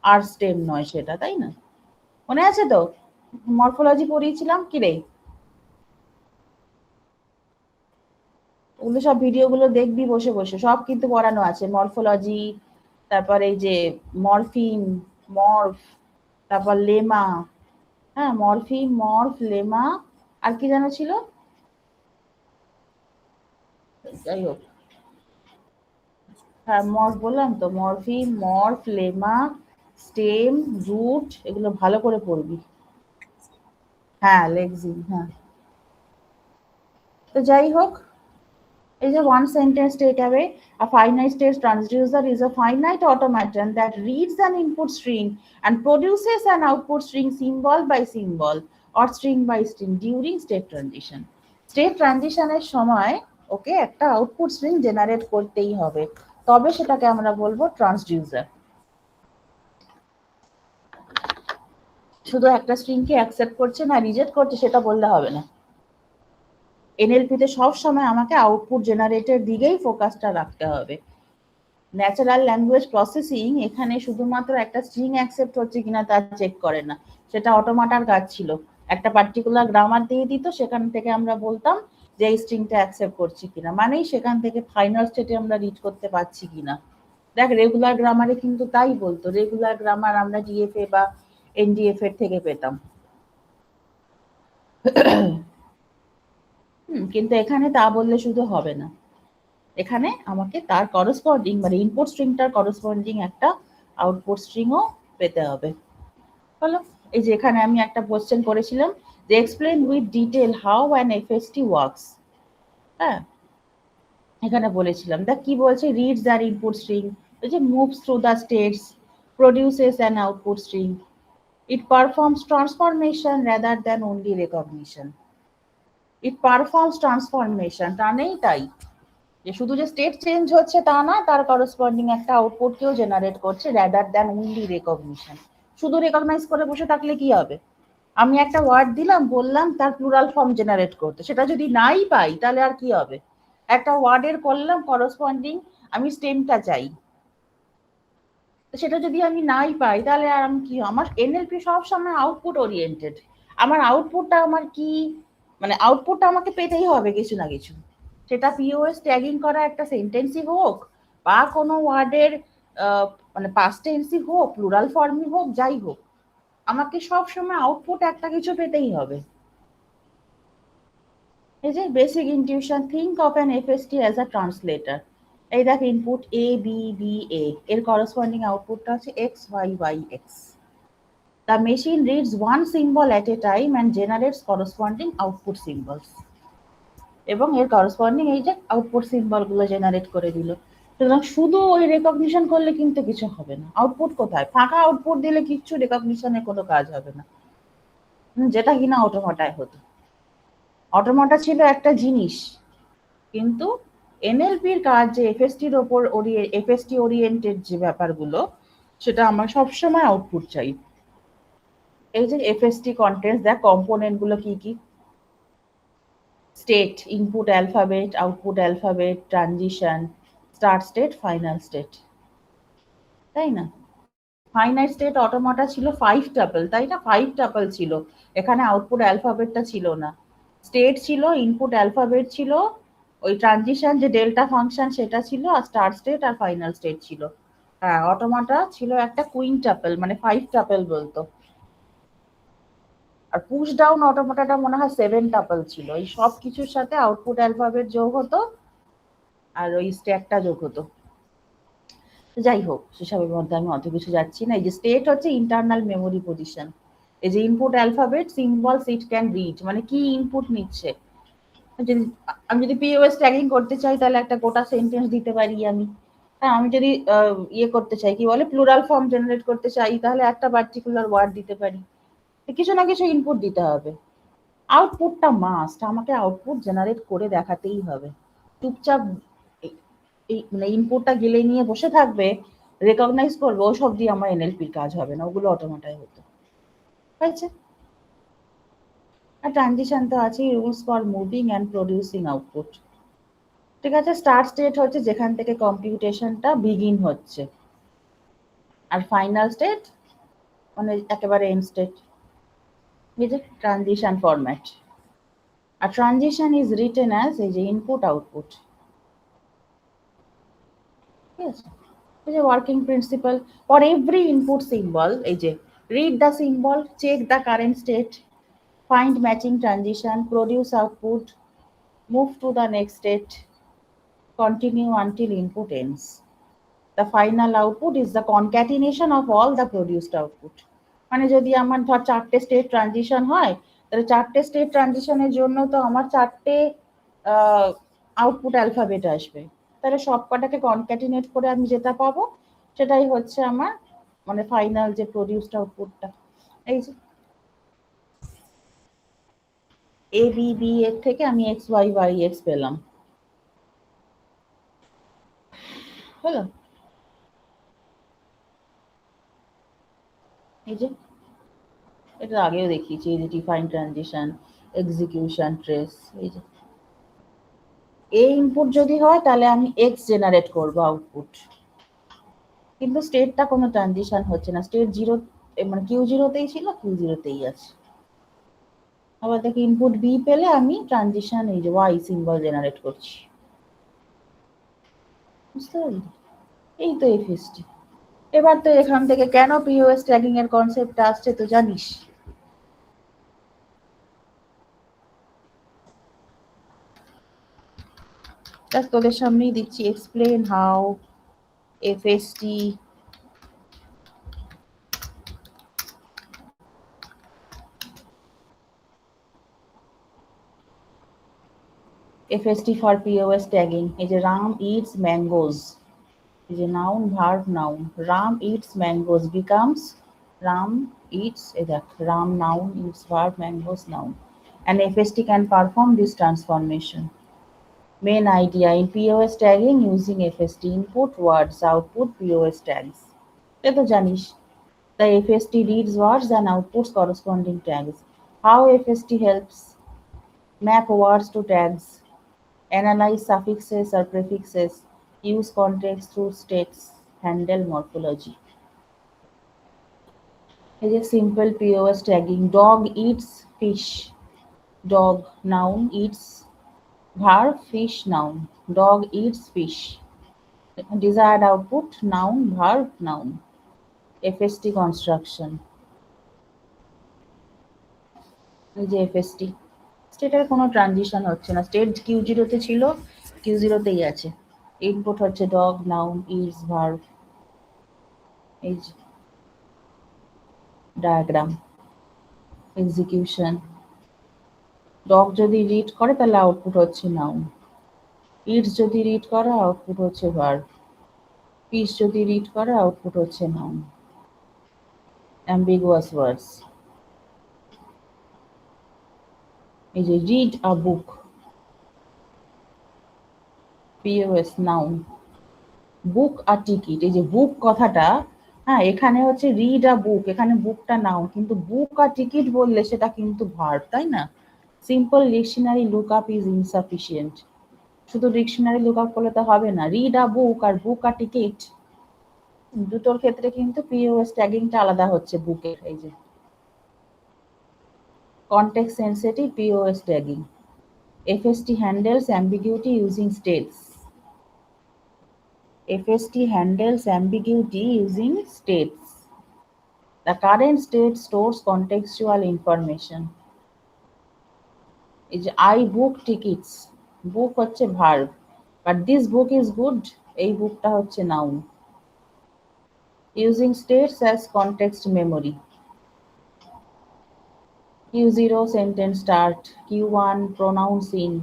আর স্টেম নয় সেটা, তাই না? মনে আছে তো মরফোলজি পড়িয়েছিলাম কি রে? ওগুলো সব ভিডিওগুলো দেখবি বসে বসে, সব কিন্তু পড়ানো আছে, মরফোলজি, তারপর এই যে মরফিন, মরফ, তারপর লেমা। হ্যাঁ মরফিন মরফ লেমা, আর কি যেন ছিল, যাই হোক। হ্যাঁ মরফ বললাম তো, মরফিন মরফ লেমা স্টেম রুট, এগুলো ভালো করে পড়বি। হ্যাঁ লেক্সিন, হ্যাঁ। তো যাই হোক, is a one sentence takeaway. A finite state transducer is a finite automaton that reads an input string and produces an output string symbol by symbol or string by string during state transition. State transition এর সময় ওকে একটা output string generate করতেই হবে, তবে সেটাকে আমরা বলবো transducer. শুধু একটা স্ট্রিংকে অ্যাকসেপ্ট করছে না রিজেক্ট করছে সেটা বললে হবে না। এনএলপিতে সব সময় আমাকে আউটপুট জেনারেটের দিকেই ফোকাসটা রাখতে হবে। ন্যাচারাল ল্যাঙ্গুয়েজ প্রসেসিং এখানে শুধুমাত্র একটা স্ট্রিং অ্যাকসেপ্ট হচ্ছে কিনা তা চেক করে না, সেটা অটোমাটার কাজ ছিল। একটা পার্টিকুলার গ্রামার দিয়ে দিত, সেখান থেকে আমরা বলতাম যে এই স্ট্রিংটা অ্যাকসেপ্ট করছি কিনা, মানেই সেখান থেকে ফাইনাল স্টেটে আমরা রিড করতে পারছি কিনা। দেখ রেগুলার গ্রামারে কিন্তু তাই বলতো, রেগুলার গ্রামার আমরা ডিএফএ বা এনডিএফ এর থেকে পেতাম। কিন্তু এখানে তা বললে শুধু হবে না, এখানে আমাকে তার করসপন্ডিং মানে ইনপুট স্ট্রিংটার করসপন্ডিং একটা আউটপুট স্ট্রিংও পেতে হবে। হলো, এই যে এখানে আমি একটা কোশ্চেন করেছিলাম যে explain with detail how an FST works. হ্যাঁ, এখানে বলেছিলাম দেখ কি বলছে, রিডস আর ইনপুট স্ট্রিং, ওই যে moves through the states, produces an output string, it performs transformation rather than only recognition. It performs transformation টানেই তাই, যে শুধু যে স্টেট চেঞ্জ হচ্ছে তা না, তার করসপন্ডিং একটা আউটপুটকেও জেনারেট করছে রাদার দ্যান অনলি রেকগনিশন। শুধু রেকগনাইজ করে বসে থাকলে কি হবে, আমি একটা ওয়ার্ড দিলাম, বললাম তার প্লুরাল ফর্ম জেনারেট করতে, সেটা যদি নাই পাই তাহলে আর কি হবে। একটা ওয়ার্ডের করলাম করসপন্ডিং, আমি স্টেমটা চাই, সেটা যদি আমি নাই পাই তাহলে আর আমি কি, আমার এনএলপি সবসময় আউটপুট ওরিয়েন্টেড। আমার আউটপুটটা আমার কি, মানে আউটপুটটা আমাকে পেতেই হবে কিছু না কিছু, সেটা পিওএস ট্যাগিং করা একটা সেন্টেন্সই হোক বা কোনো ওয়ার্ডের মানে পাস্ট টেন্সই হোক, প্লুরাল ফর্মই হোক, যাই হোক, আমাকে সবসময় আউটপুট একটা কিছু পেতেই হবে। এই যে basic intuition, think of an FST as a translator. এই দেখ input A B B A, এর করসপন্ডিং আউটপুটটা হচ্ছে X Y Y X. The machine reads one symbol at a time and generates corresponding output symbols. এবং এর corresponding এই যে output symbol গুলো জেনারেট করে দিল। সুতরাং শুধু ওই রেকগনিশন করলে কিন্তু কিছু হবে না, আউটপুট কোথায়, ফাঁকা আউটপুট দিলে কিচ্ছু রেকগনিশনের কোনো কাজ হবে না, যেটা কিনা অটোমাটায় হতো। অটোমাটা ছিল একটা জিনিস, কিন্তু এনএলপির কাজ যে এফএসটির ওপর এফএসটি ওরিয়েন্টেড যে ব্যাপারগুলো, সেটা আমার সবসময় আউটপুট চাই। এই যে এফএসটি কন্টেন্টস, দেখ কম্পোনেন্ট গুলো কি কি, state, input alphabet, output alphabet, transition, start state, final state, তাই না। ফাইনাইট স্টেট অটোমাটা ছিল 5 টাপল, তাই না, 5 টাপল ছিল, এখানে আউটপুট অ্যালফাবেটটা ছিল না। স্টেট ছিল, ইনপুট অ্যালফাবেট ছিল, ওই ট্রানজিশন যে ডেল্টা ফাংশন সেটা ছিল, আর স্টার্ট স্টেট আর ফাইনাল স্টেট ছিল। হ্যাঁ, অটোমাটা ছিল একটা কুইন টাপল, মানে 5 টাপল বলতো। আর পুশ ডাউন অটোমাটাটা মনে হয় 7 টাপল ছিল। এই সব কিছুর সাথে আউটপুট অ্যালফাবেট যোগ হতো আর ওই স্ট্যাকটা যোগ হতো। যাই হোক, সেসবের মধ্যে আমি অত কিছু যাচ্ছি না। এই যে স্টেট হচ্ছে ইন্টারনাল মেমোরি পজিশন, এই যে input alphabet symbols it can read, মানে কি ইনপুট নিচ্ছে। যদি আমি যদি পিওএস ট্যাগিং করতে চাই তাহলে একটা গোটা সেন্টেন্স দিতে পারি আমি। হ্যাঁ, আমি যদি ইয়ে করতে চাই, কি বলে, প্লুরাল ফর্ম জেনারেট করতে চাই, তাহলে একটা পার্টিকুলার ওয়ার্ড দিতে পারি, কিছু না কিছু ইনপুট দিতে হবে। আউটপুটটা মাস্ট, আমাকে আউটপুট জেনারেট করে দেখাতেই হবে। চুপচাপ এই মানে ইনপুটটা গেলে নিয়ে বসে থাকবে, রেকগনাইজ করবে, ওসব দিয়ে আমার এনএলপির কাজ হবে না, ওগুলো অটোমেটাই হতো। হয়েছে। আর ট্রানজিশন তো আছে, rules for moving and producing output. ঠিক আছে, স্টার্ট স্টেট হচ্ছে যেখান থেকে কম্পিউটেশনটা বিগিন হচ্ছে, আর ফাইনাল স্টেট মানে একেবারে এন্ড স্টেট। এই যে ট্রানজিশন ফরম্যাট, আর ট্রানজিশন ইজ রিটেন অ্যাজ এই যে ইনপুট আউটপুট। ঠিক আছে, এই যে working principle, for every input symbol, এই যে read the symbol, check the current state, find matching transition, produce output, move to the next state, continue until input ends. The final output is the concatenation of all the produced output. মানে যদি আমার ধর 4টে state transition হয়, তাহলে 4টে state ট্রানজিশনের জন্য তো আমার 4টে output alphabet আসবে, তাহলে সব কটাকে কনক্যাটিনেট করে আমি যেটা পাবো সেটাই হচ্ছে আমার মানে ফাইনাল যে প্রডিউসড আউটপুটটা। এই যে এ বি বি এর থেকে আমি এক্স ওয়াই ওয়াই এক্স পেলাম, হলো। এই যে এটা আগেও দেখিয়েছি, এই যে ডিফাইন ট্রানজিশন, এক্সিকিউশন, ট্রেস। এই যে এ ইনপুট যদি হয় তাহলে আমি এক্স জেনারেট করব আউটপুট, কিন্তু স্টেটটা কোনো ট্রানজিশন হচ্ছে না, স্টেট জিরো মানে কিউ জিরোতেই ছিল, কিউ জিরোতেই আছে। আবার দেখো ইনপুট বি পেলে আমি ট্রানজিশন এই যে ওয়াই সিম্বল জেনারেট করছি। বুঝতে পারলি? এই তো এফএসটি। এবার তো এখান থেকে কেন পিওএস ট্যাগিং এর কনসেপ্ট আসছে তো জানিস? তোদের সামনেই দিচ্ছি, explain how FST FST for POS tagging. এই যে Ram eats mangoes. এই যে noun verb noun. Ram eats mangoes becomes Ram eats, এই দেখ Ram noun eats verb mangoes noun. And FST can perform this transformation. Main idea in POS tagging using FST input words output POS tags. এটা তো জানিস। The FST reads words and outputs corresponding tags. How FST helps? Map words to tags. Analyze suffixes or prefixes, use context through states, handle morphology. It is simple POS tagging. Dog eats fish. Dog noun eats verb fish noun. Dog eats fish. Desired output noun verb noun. FST construction. এই যে FST স্টেটের কোনো transition হচ্ছে না, state Q0 তে ছিল, Q0 তেই আছে। ইনপুট হচ্ছে ডগ নাউন ইজ ভার্ব, এই যে ডায়াগ্রাম এক্সিকিউশন। ডগ যদি রিড করে তাহলে আউটপুট হচ্ছে নাউন, ইটস যদি রিড করে আউটপুট হচ্ছে ভার্ব, ফিশ যদি রিড করে আউটপুট হচ্ছে নাউন। অ্যাম্বিগুয়াস ওয়ার্ডস, এই যে read a book, POS noun, book আর টিকিট। এই যে বুক কথাটা, হ্যাঁ এখানে হচ্ছে রিড আ বুক, এখানে বুকটা নাউন, কিন্তু বুক আর টিকিট বললে সেটা কিন্তু ভার্ব, তাই না? Simple dictionary look up is insufficient. শুধু ডিকশনারি লুক আপ করলে তো হবে না, রিড আ বুক আর বুক আর টিকিট দুটোর ক্ষেত্রে কিন্তু পিওএস ট্যাগিংটা আলাদা হচ্ছে বুকের। এই যে context sensitive POS tagging. FST handles ambiguity using states. FST handles ambiguity using states. The current state stores contextual information. is I book tickets. Book হচ্ছে verb, but this book is good. এই বুকটা হচ্ছে noun. Using states as context memory. Q0 sentence start, Q1 pronoun scene,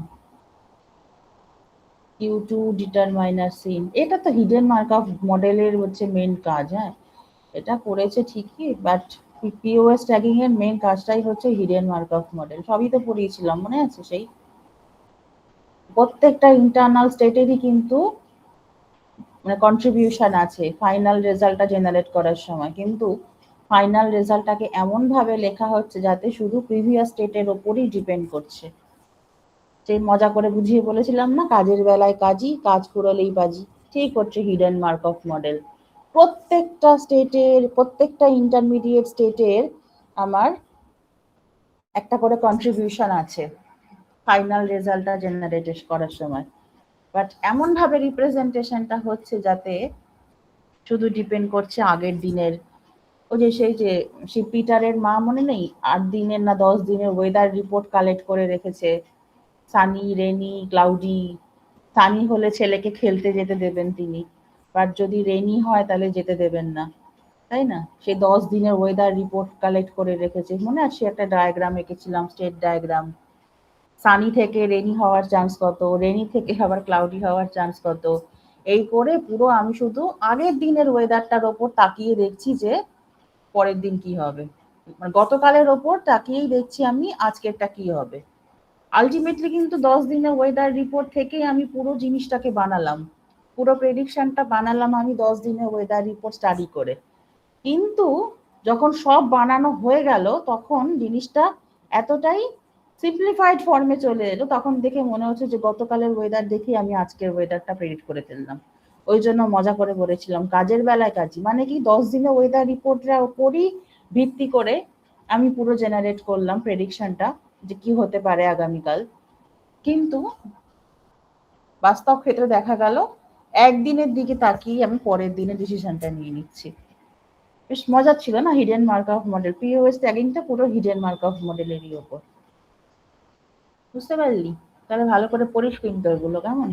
Q2 determiner scene. এটা তো hidden markup মডেলের হচ্ছে main কাজ। হ্যাঁ এটা করেছে ঠিকই, বাট পিওএস ট্যাগিং এর মেন কাজটাই হচ্ছে হিডেন মার্কআপ মডেল। সবই তো পড়িয়েছিলাম, মনে আছে? সেই প্রত্যেকটা ইন্টারনাল স্টেটেরই কিন্তু মানে কন্ট্রিবিউশন আছে ফাইনাল রেজাল্টটা জেনারেট করার সময়, কিন্তু ফাইনাল রেজাল্টটাকে এমন ভাবে লেখা হচ্ছে যাতে শুধু প্রিভিয়াস স্টেটের ওপরই ডিপেন্ড করছে। সেই মজা করে বুঝিয়ে বলেছিলাম না, কাজের বেলায় কাজই, কাজ কুড়ালেই বাজি। ঠিক হচ্ছে হিডেন মার্কঅফ মডেল। প্রত্যেকটা স্টেটের, প্রত্যেকটা ইন্টারমিডিয়েট স্টেটের আমার একটা করে কন্ট্রিবিউশন আছে ফাইনাল রেজাল্টটা জেনারেট করার সময়, বাট এমন ভাবে রিপ্রেজেন্টেশনটা হচ্ছে যাতে শুধু ডিপেন্ড করছে আগের দিনের। ওই যে সেই যে পিটারের মা মনে নেই, 8 দিনের না 10 দিনের ওয়েদার রিপোর্ট কালেক্ট করে রেখেছে, সানি রেনি ক্লাউডি। সানি হলে ছেলেকে খেলতে যেতে দেবেন তিনি, বাট যদি রেনি হয় তাহলে যেতে দেবেন না, তাই না? সে 10 দিনের ওয়েদার রিপোর্ট কালেক্ট করে রেখেছে, মনে আছে? একটা ডায়াগ্রাম এঁকেছিলাম, স্টেট ডায়াগ্রাম। সানি থেকে রেনি হওয়ার চান্স কত, রেনি থেকে আবার ক্লাউডি হওয়ার চান্স কত, এই করে পুরো আমি শুধু আগের দিনের ওয়েদারটার ওপর তাকিয়ে দেখছি যে পরের দিন কি হবে, মানে গতকালের ওপর তাকিয়েই দেখছি আমি আজকেরটা কি হবে। আলটিমেটলি কিন্তু 10 দিনের ওয়েদার রিপোর্ট থেকেই আমি পুরো জিনিসটাকে বানালাম, পুরো প্রেডিকশনটা বানালাম আমি 10 দিনের ওয়েদার রিপোর্ট স্টাডি করে। কিন্তু যখন সব বানানো হয়ে গেল তখন জিনিসটা এতটাই সিম্পলিফাইড ফর্মে চলে এলো, তখন দেখে মনে হচ্ছে যে গতকালের ওয়েদার দেখে আমি আজকের ওয়েদারটা প্রেডিক্ট করে ফেললাম। ওই জন্য মজা করে বলেছিলাম কাজের বেলায় কাজই, মানে কি 10 দিনের ওয়েদার রিপোর্টের ওপরই ভিত্তি করে আমি পুরো জেনারেট করলাম প্রেডিকশনটা। যে কি হতে পারে আগামীকাল, কিন্তু বাস্তব ক্ষেত্রে দেখা গেল একদিনের দিকে তাকিয়ে আমি পরের দিনে ডিসিশনটা নিয়ে নিচ্ছি। বেশ মজার ছিল না hidden Markov model, POS ট্যাগিংটা পুরো হিডেন মার্ক অফ মডেলেরই ওপর। বুঝতে পারলি? তাহলে ভালো করে পড়িস কিন্তু ওইগুলো, কেমন?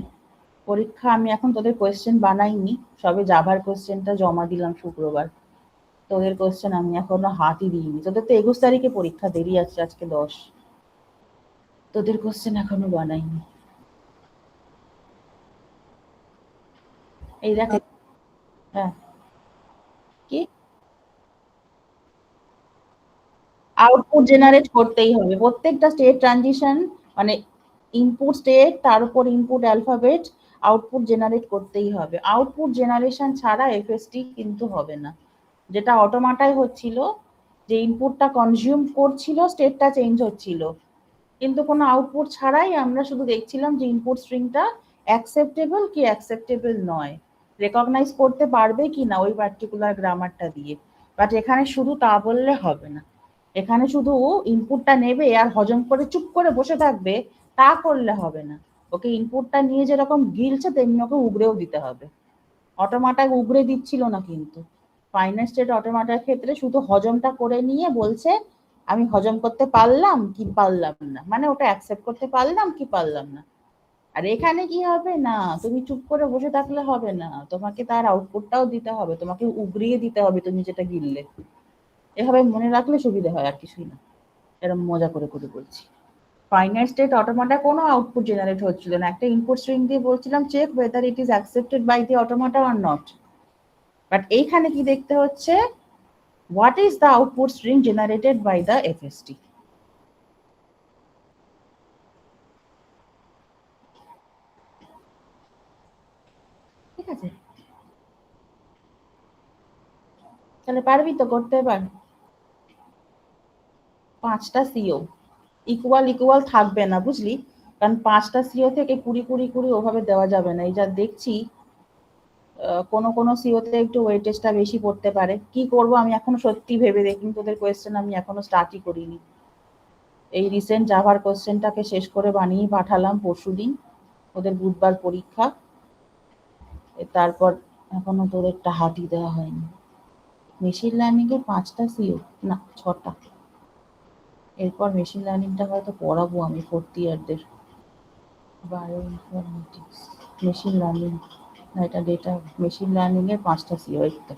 পরীক্ষা আমি এখন তোদের কোয়েশ্চেন বানাইনি, সবে জাভার কোয়েশ্চেনটা জমা দিলাম শুক্রবার। তোদের কোয়েশ্চেন আমি এখনো হাতই দিইনি। তোদের তো 21 তারিখে পরীক্ষা, দেরি আছে, আজকে 10। তোদের কোয়েশ্চেন এখনো বানাইনি। এই দেখ, হ্যাঁ কি আউটপুট জেনারেট করতেই হবে প্রত্যেকটা স্টেট ট্রানজিশন, মানে ইনপুট স্টেট তার উপর ইনপুট অ্যালফাবেট, আউটপুট জেনারেট করতেই হবে। আউটপুট জেনারেশন ছাড়া এফএসটি কিন্তু হবে না। যেটা অটোমাটাই হচ্ছিল, যে ইনপুটটা কনজিউম করছিল, স্টেটটা চেঞ্জ হচ্ছিল, কিন্তু কোনো আউটপুট ছাড়াই আমরা শুধু দেখছিলাম যে ইনপুট স্ট্রিংটা অ্যাকসেপ্টেবল কি অ্যাকসেপ্টেবল নয়, রেকগনাইজ করতে পারবে কি না ওই পার্টিকুলার গ্রামারটা দিয়ে। বাট এখানে শুধু তা বললে হবে না, এখানে শুধু ইনপুটটা নেবে আর হজম করে চুপ করে বসে থাকবে তা করলে হবে না। ওকে ইনপুটটা নিয়ে যেরকম গিলছে তেমনি ওকে উগড়েও দিতে হবে। অটোমাটা উগড়ে দিচ্ছিল না কিন্তু, ফাইনাল স্টেট অটোমাটার ক্ষেত্রে শুধু হজমটা করে নিয়ে বলছে আমি হজম করতে পারলাম কি পারলাম না, মানে ওটা অ্যাকসেপ্ট করতে পারলাম কি পারলাম না। আর এখানে কি হবে না, তুমি চুপ করে বসে থাকলে হবে না, তোমাকে তার আউটপুটটাও দিতে হবে, তোমাকে উগড়িয়ে দিতে হবে তুমি যেটা গিললে। এভাবে মনে রাখলে সুবিধা হয়, আর কিছুই না। এরকম মজা করে করে বলছি। ফাইনাল স্টেট অটোমাটা কোনো আউটপুট জেনারেট হচ্ছিল না, একটা ইনপুট স্ট্রিং দিয়ে বলছিলাম check whether it is accepted by the automata or not. But এইখানে কি দেখতে হচ্ছে, what is the output string generated by the FST? ঠিক আছে, তাহলে পারবি তো করতে। এবার 5টা সিও ইকুয়াল ইকুয়াল থাকবে না, বুঝলি? কারণ 5টা সিও থেকে 20 ওভাবে দেওয়া যাবে না। এই যা দেখছি কোনো কোনো সিওতে একটু ওয়েটেজটা বেশি পড়তে পারে। কি করব আমি এখনো সত্যি ভেবে দেখিনি, তোদের কোয়েশ্চেন আমি এখনো স্টার্টই করিনি। এই রিসেন্ট জাভার কোয়েশ্চেনটাকে শেষ করে বানিয়ে পাঠালাম পরশুদিন, ওদের বুধবার পরীক্ষা, তারপর এখনো তোদেরটা হাঁটি দেওয়া হয়নি। মেশিন লার্নিং এর 5টা সিও না 6টা, এরপর মেশিন লার্নিংটা হয়তো পড়াবো আমি ফোর্থ ইয়ারদের। বায়ো ইনফরমেটিক্স, মেশিন লার্নিং না, এটা ডেটা। মেশিন লার্নিং এর 5টা সিও, একটা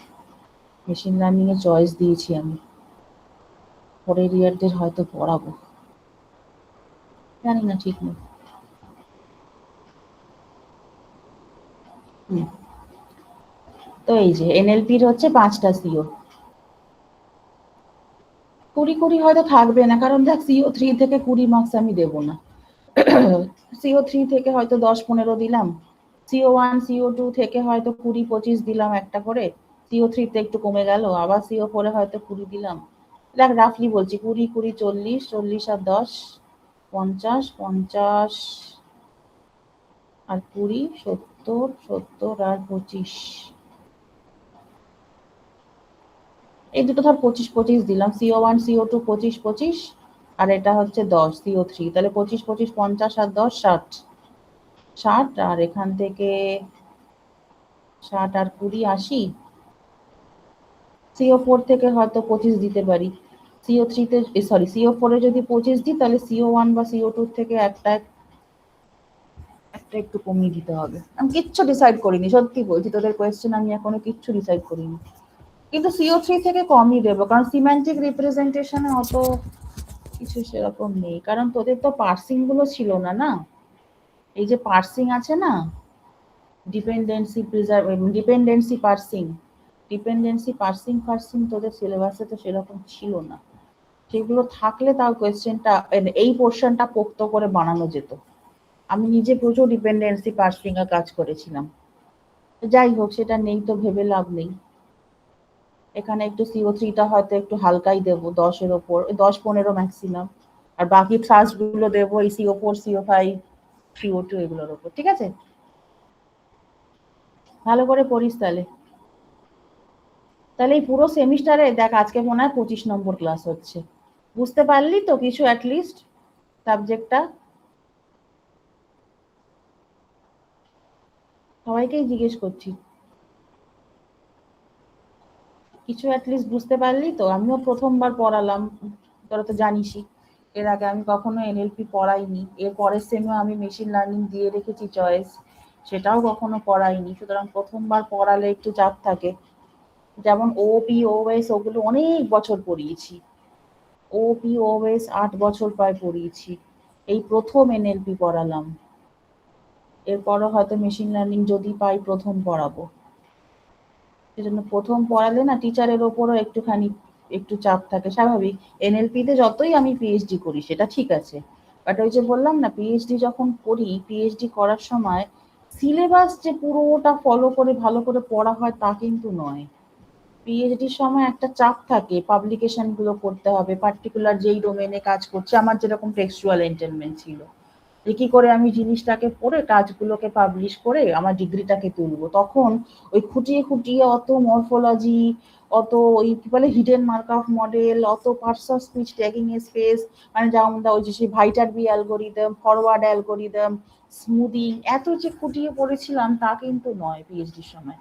মেশিন লার্নিং এর চয়েস দিয়েছি আমি, পরের ইয়ারদের হয়তো পড়াবো, জানি না, ঠিক নেই। তো এই যে এনএলপির হচ্ছে 5টা সিও, 20 হয়তো থাকবে না, কারণ দেখ CO3 থেকে 20 মার্কস আমি দেবো না। CO3 থেকে হয়তো 10-15 দিলাম, CO1 CO2 থেকে হয়তো 20-25 দিলাম একটা করে, CO3 তে একটু কমে গেল, আবার CO4 এ হয়তো 20 দিলাম। দেখ রাফলি বলছি 20, 40, 40 আর 10, 50, 50 আর 20, 70, 70 আর 25, এই দুটো ধর 25-25 দিলাম। CO1 CO2 25-25 আর এটা হচ্ছে 10 CO3, তাহলে 25-25 50 আর 10 60, 60 আর এখান থেকে 60 আর 20 80। CO4 থেকে হয়তো 25 দিতে পারি, CO3 তে সরি CO4 এ যদি 25 দিই তাহলে CO1 বা CO2 থেকে একটা একটা একটু কমিয়ে দিতে হবে। আমি কিচ্ছু ডিসাইড করিনি, সত্যি বলছি, তোদের কোয়েশ্চেন আমি এখনো কিচ্ছু ডিসাইড করিনি, কিন্তু CO3 থেকে কমই দেবো, কারণ সিম্যান্টিক রিপ্রেজেন্টেশনে অত কিছু সেরকম নেই, কারণ তোদের তো পার্সিং গুলো ছিল না। না, এই যে পার্সিং আছে না, dependency dependency parsing, dependency parsing ফার্সিং তোদের সিলেবাসে তো সেরকম ছিল না। সেগুলো থাকলে তাও কোয়েশ্চেনটা এই পোর্শনটা পোক্ত করে বানানো যেত। আমি নিজে প্রচুর ডিপেন্ডেন্সি পার্সিং এর কাজ করেছিলাম। যাই হোক, সেটা নেই তো ভেবে লাভ নেই। এখানে একটু CO3টা হয়তো একটু হালকাই দেবো, 10-এর ওপর, 10-15 ম্যাক্সিমাম, আর বাকি ট্রাস্ট গুলো দেবো এই CO4 CO5 CO2 এগুলোর ওপর। ঠিক আছে, ভালো করে পড়িস তাহলে। তাহলে এই পুরো সেমিস্টারে দেখ আজকে মনে হয় 25 নম্বর ক্লাস হচ্ছে, বুঝতে পারলি তো কিছু অ্যাটলিস্ট? সাবজেক্টটা? সবাইকেই জিজ্ঞেস করছি। কিছু অ্যাটলিস্ট বুঝতে পারলি তো? আমিও প্রথমবার পড়ালাম, তোরা তো জানিসই। এর আগে আমি কখনো এনএলপি পড়াইনি। এর পরের সেমে আমি মেশিন লার্নিং দিয়ে রেখেছি চয়েস, সেটাও কখনো পড়াইনি। সুতরাং প্রথমবার পড়ালে একটু চাপ থাকে। যেমন ওপি ওএস ওগুলো অনেক বছর পড়িয়েছি। ওপি ওএস 8 বছর প্রায় পড়িয়েছি। এই প্রথম এনএলপি পড়ালাম। এরপরও হয়তো মেশিন লার্নিং যদি পাই প্রথম পড়াবো। সেজন্য প্রথম পড়ালে না টিচারের ওপরও একটু চাপ থাকে, স্বাভাবিক। এনএলপিতে যতই আমি পিএইচডি করি সেটা ঠিক আছে, বাট ওই যে বললাম না, পিএইচডি যখন করি, পিএইচডি করার সময় সিলেবাস যে পুরোটা ফলো করে ভালো করে পড়া হয় তা কিন্তু নয়। পিএইচডির সময় একটা চাপ থাকে, পাবলিকেশন গুলো করতে হবে, পার্টিকুলার যেই ডোমেনে কাজ করছে। আমার যেরকম টেক্সচুয়াল এন্টেনমেন্ট ছিল, যে কি করে আমি জিনিসটাকে পড়ে কাজগুলোকে পাবলিশ করে আমার ডিগ্রিটাকে তুলবো, তখন ওই খুঁটিয়ে খুঁটিয়ে অত মরফোলজি, অত ওই কি বলে হিডেন মার্কআপ মডেল, অত parts of speech tagging space, মানে যেমন ওই যে সেই Viterbi algorithm, forward algorithm, smoothing, এত যে খুঁটিয়ে পড়েছিলাম তা কিন্তু নয় পিএইচডির সময়।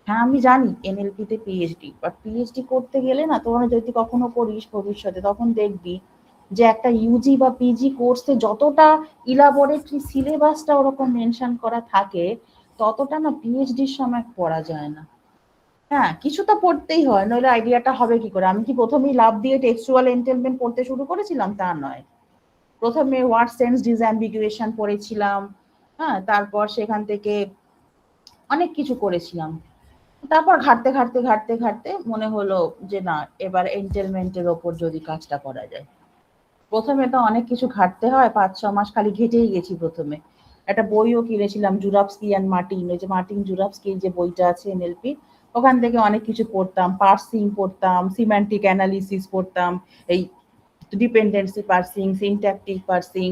হ্যাঁ আমি জানি এনএলপিতে পিএইচডি, বাট পিএইচডি করতে গেলে না, তোরা যদি কখনো করিস ভবিষ্যতে, তখন দেখবি যে একটা ইউজি বা পিজি কোর্সে যতটা ইলাবোরেটরি সিলেবাসটা ওরকম মেনশন করা থাকে, ততটা না পিএইচডির সময় পড়া যায় না। হ্যাঁ কিছু তো পড়তেই হয়, নইলে আইডিয়াটা হবে কি করে? আমি কি প্রথমেই লাভ দিয়ে টেক্সচুয়াল এন্টেলমেন্ট পড়তে শুরু করেছিলাম? তা নয়। প্রথমে ওয়ার্ড সেন্স ডিসঅ্যাম্বিগুয়েশন পড়েছিলাম। হ্যাঁ, তারপর সেখান থেকে অনেক কিছু করেছিলাম। তারপর ঘাটতে ঘাটতে ঘাটতে ঘাটতে মনে হলো যে না, এবার এন্টেলমেন্টের ওপর যদি কাজটা করা যায়। প্রথমে তো অনেক কিছু ঘাটতে হয়, 5-6 মাস খালি ঘেটেই গেছি প্রথমে। একটা বইও কিনেছিলাম, জুরাবস্কি অ্যান্ড মার্টিন, ওই যে মার্টিন জুরাবস্কির যে বইটা আছে এনএলপি, ওখান থেকে অনেক কিছু পড়তাম, পার্সিং পড়তাম, সিম্যান্টিক অ্যানালিসিস পড়তাম, এই ডিপেন্ডেন্সি পার্সিং, সিনট্যাকটিক পার্সিং,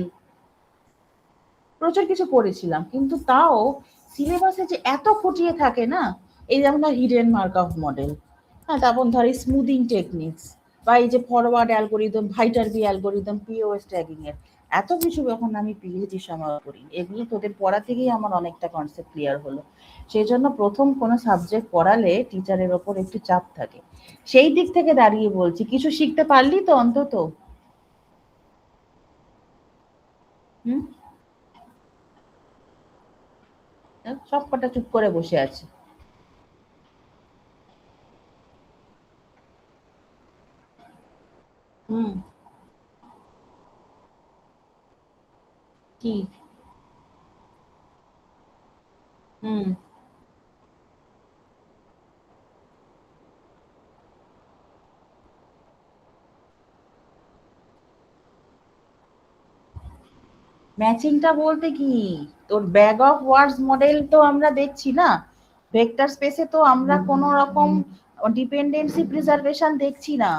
প্রচুর কিছু পড়েছিলাম। কিন্তু তাও সিলেবাসে যে এত খুঁটিয়ে থাকে না, এই যেমন হিডেন মার্কআপ মডেল, হ্যাঁ, তারপর ধর এই স্মুদিং টেকনিক্স, বা এই যে ফরওয়ার্ড অ্যালগোরিদম, ভাইটার বি অ্যালগোরিদম, পিওএস ট্যাগিং এর, এত কিছু যখন আমি পিএইচডি সময় করি, এগুলো তোদের পড়া থেকেই আমার অনেকটা কনসেপ্ট ক্লিয়ার হলো। সেই জন্য প্রথম কোনো সাবজেক্ট পড়ালে টিচারের ওপর একটু চাপ থাকে। সেই দিক থেকে দাঁড়িয়ে বলছি, কিছু শিখতে পারলি তো অন্তত? হুম। সব কটা চুপ করে বসে আছে। হুম। কি? হুম। ম্যাচিংটা বলতে কি? তোর ব্যাগ অফ ওয়ার্ডস মডেল তো আমরা দেখছি না, ভেক্টর স্পেসে তো আমরা কোনো রকম ডিপেন্ডেন্সি প্রিজার্ভেশন দেখছি না,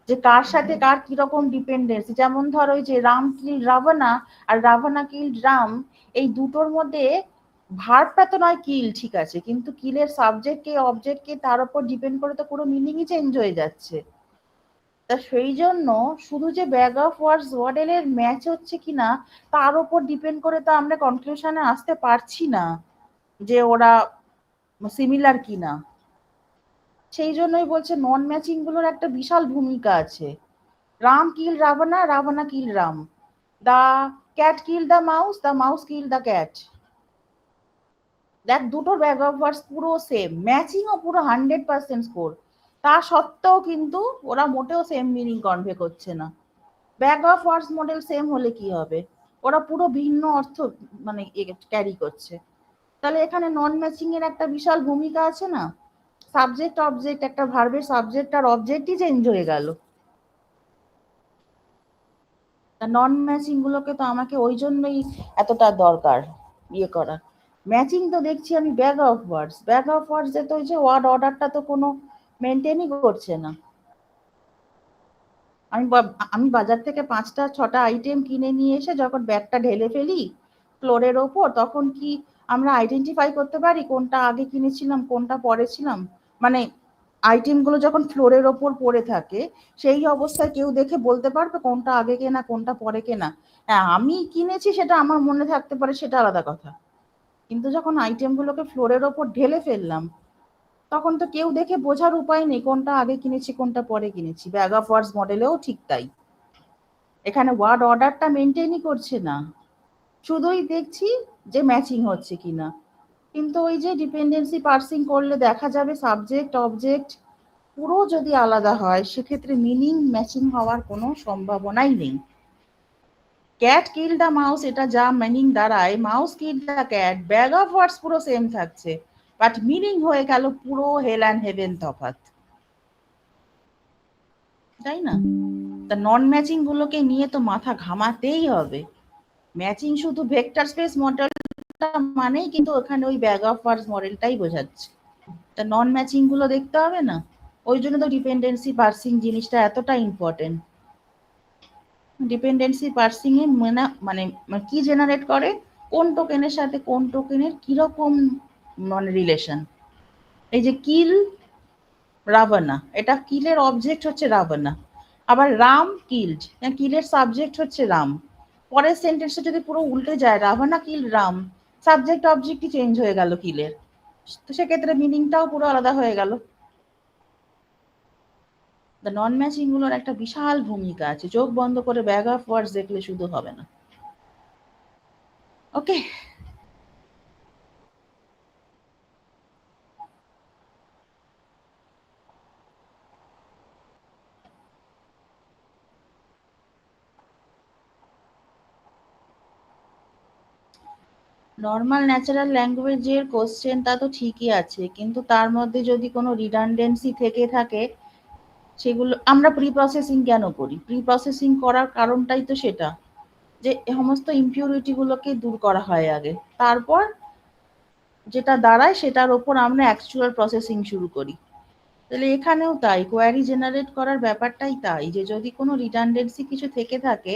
যে কার সাথে কার কিরকম ডিপেন্ডেন্সি। যেমন ধর ওই যে রাম কিল রাভানা আর রাভানা কিল রাম, এই দুটোর মধ্যে ভার্বটা তো নয় কিল, ঠিক আছে, কিন্তু কিলের সাবজেক্ট কে অবজেক্ট কে তার উপর ডিপেন্ড করে তো পুরো মিনিংই চেঞ্জ হয়ে যাচ্ছে। তা সেই জন্য শুধু যে ব্যাগ অফ ওয়ার্ডস মডেলের ম্যাচ হচ্ছে কিনা তার উপর ডিপেন্ড করে তো আমরা কনক্লুশনে আসতে পারছি না যে ওরা সিমিলার কিনা। সেই জন্যই বলছে নন ম্যাচিং গুলোর একটা বিশাল ভূমিকা আছে। Ram kill Ravana, Ravana kill Ram, the cat kill the mouse kill the cat. দেখ দুটোর ব্যাগ অফ ওয়ার্ডস পুরো সেম, ম্যাচিংও পুরো 100% স্কোর, তা সত্ত্বেও কিন্তু ওরা মোটেও সেম মিনিং কনভে করছে না। Bag of words model same হলে কি হবে? ওরা পুরো ভিন্ন অর্থ মানে ক্যারি করছে। তাহলে এখানে নন ম্যাচিং এর একটা বিশাল ভূমিকা আছে না। সাবজেক্ট অবজেক্ট, একটা ভার্বের সাবজেক্ট আর অবজেক্টই চেঞ্জ হয়ে গেল। তা নন ম্যাচিং গুলোকে তো আমাকে ওই জন্যই এতটা দরকার ইয়ে করা। ম্যাচিং তো দেখছি আমি bag of words, bag of words এ তো ওই যে ওয়ার্ড অর্ডারটা তো কোনো মেনটেনই করছে না। আমি বাজার থেকে 5টা 6টা আইটেম কিনে নিয়ে এসে যখন ব্যাগটা ঢেলে ফেলি ফ্লোরের ওপর, তখন কি আমরা আইডেন্টিফাই করতে পারি কোনটা আগে কিনেছিলাম কোনটা পরে ছিলাম? মানে আইটেমগুলো যখন ফ্লোরের ওপর পড়ে থাকে সেই অবস্থায় কেউ দেখে বলতে পারবে কোনটা আগে কেনা কোনটা পরে কেনা? হ্যাঁ, আমি কিনেছি সেটা আমার মনে থাকতে পারে, সেটা আলাদা কথা। কিন্তু যখন আইটেমগুলোকে ফ্লোরের ওপর ঢেলে ফেললাম, তখন তো কেউ দেখে বোঝার উপায় নেই কোনটা আগে কিনেছি কোনটা পরে কিনেছি। ব্যাগ অফ ওয়ার্ডস মডেলেও ঠিক তাই। এখানে ওয়ার্ড অর্ডারটা মেনটেনই করছে না, শুধুই দেখছি যে ম্যাচিং হচ্ছে কিনা। কিন্তু ওই যে ডিপেন্ডেন্সি পার্সিং করলে দেখা যাবে সাবজেক্ট অবজেক্ট পুরো যদি আলাদা হয় সেক্ষেত্রে মিনিং ম্যাচিং হওয়ার কোনো সম্ভাবনাই নেই। ক্যাট কিল দ্য মাউস, এটা যা মিনিং দাঁড়ায়, mouse kill the cat, bag of ওয়ার্ডস পুরো সেম থাকছে, বাট মিনিং হয়ে গেল পুরো হেল অ্যান্ড হেভেন তফাৎ, তাই না? তা নন ম্যাচিং গুলোকে নিয়ে তো মাথা ঘামাতেই হবে। ম্যাচিং শুধু ভেক্টর স্পেস মডেলটা মানেই কিন্তু ওখানে ওই ব্যাগ অফ ওয়ার্ডস মডেলটাই বোঝাচ্ছে। তা নন ম্যাচিং গুলো দেখতে হবে না? ওই জন্য তো ডিপেন্ডেন্সি পার্সিং জিনিসটা এতটা ইম্পর্টেন্ট। ডিপেন্ডেন্সি পার্সিং এ মানে কি জেনারেট করে, কোন টোকেনের সাথে কোন টোকেনের কিরকম মানে রিলেশন। এই যে কিল রাভানা, এটা কিলের অবজেক্ট হচ্ছে রাভানা, আবার রাম কিল্ড, কিলের সাবজেক্ট হচ্ছে রাম। পরের সেন্টেন্সে যদি পুরো উল্টে যায়, রাভানা কিল রাম, সাবজেক্ট অবজেক্টই চেঞ্জ হয়ে গেল কিলের, তো সেক্ষেত্রে মিনিংটাও পুরো আলাদা হয়ে গেল। নন ম্যাচিং গুলোর একটা বিশাল ভূমিকা আছে, চোখ বন্ধ করে ব্যাগ অফ ওয়ার্ডস দেখলে শুধু হবে না। ওকে, নর্মাল ন্যাচারাল ল্যাঙ্গুয়েজের কোশ্চেনটা তো ঠিকই আছে, কিন্তু তার মধ্যে যদি কোনো রিডান্ডেন্সি থেকে থাকে, সেগুলো আমরা প্রি প্রসেসিং কেন করি? প্রি প্রসেসিং করার কারণটাই তো সেটা, যে সমস্ত ইমপিউরিটি গুলোকে দূর করা হয় আগে, তারপর যেটা দাঁড়ায় সেটার ওপর আমরা অ্যাকচুয়াল প্রসেসিং শুরু করি। তাহলে এখানেও তাই, কোয়ারি জেনারেট করার ব্যাপারটাই তাই, যে যদি কোনো রিডান্ডেন্সি কিছু থেকে থাকে,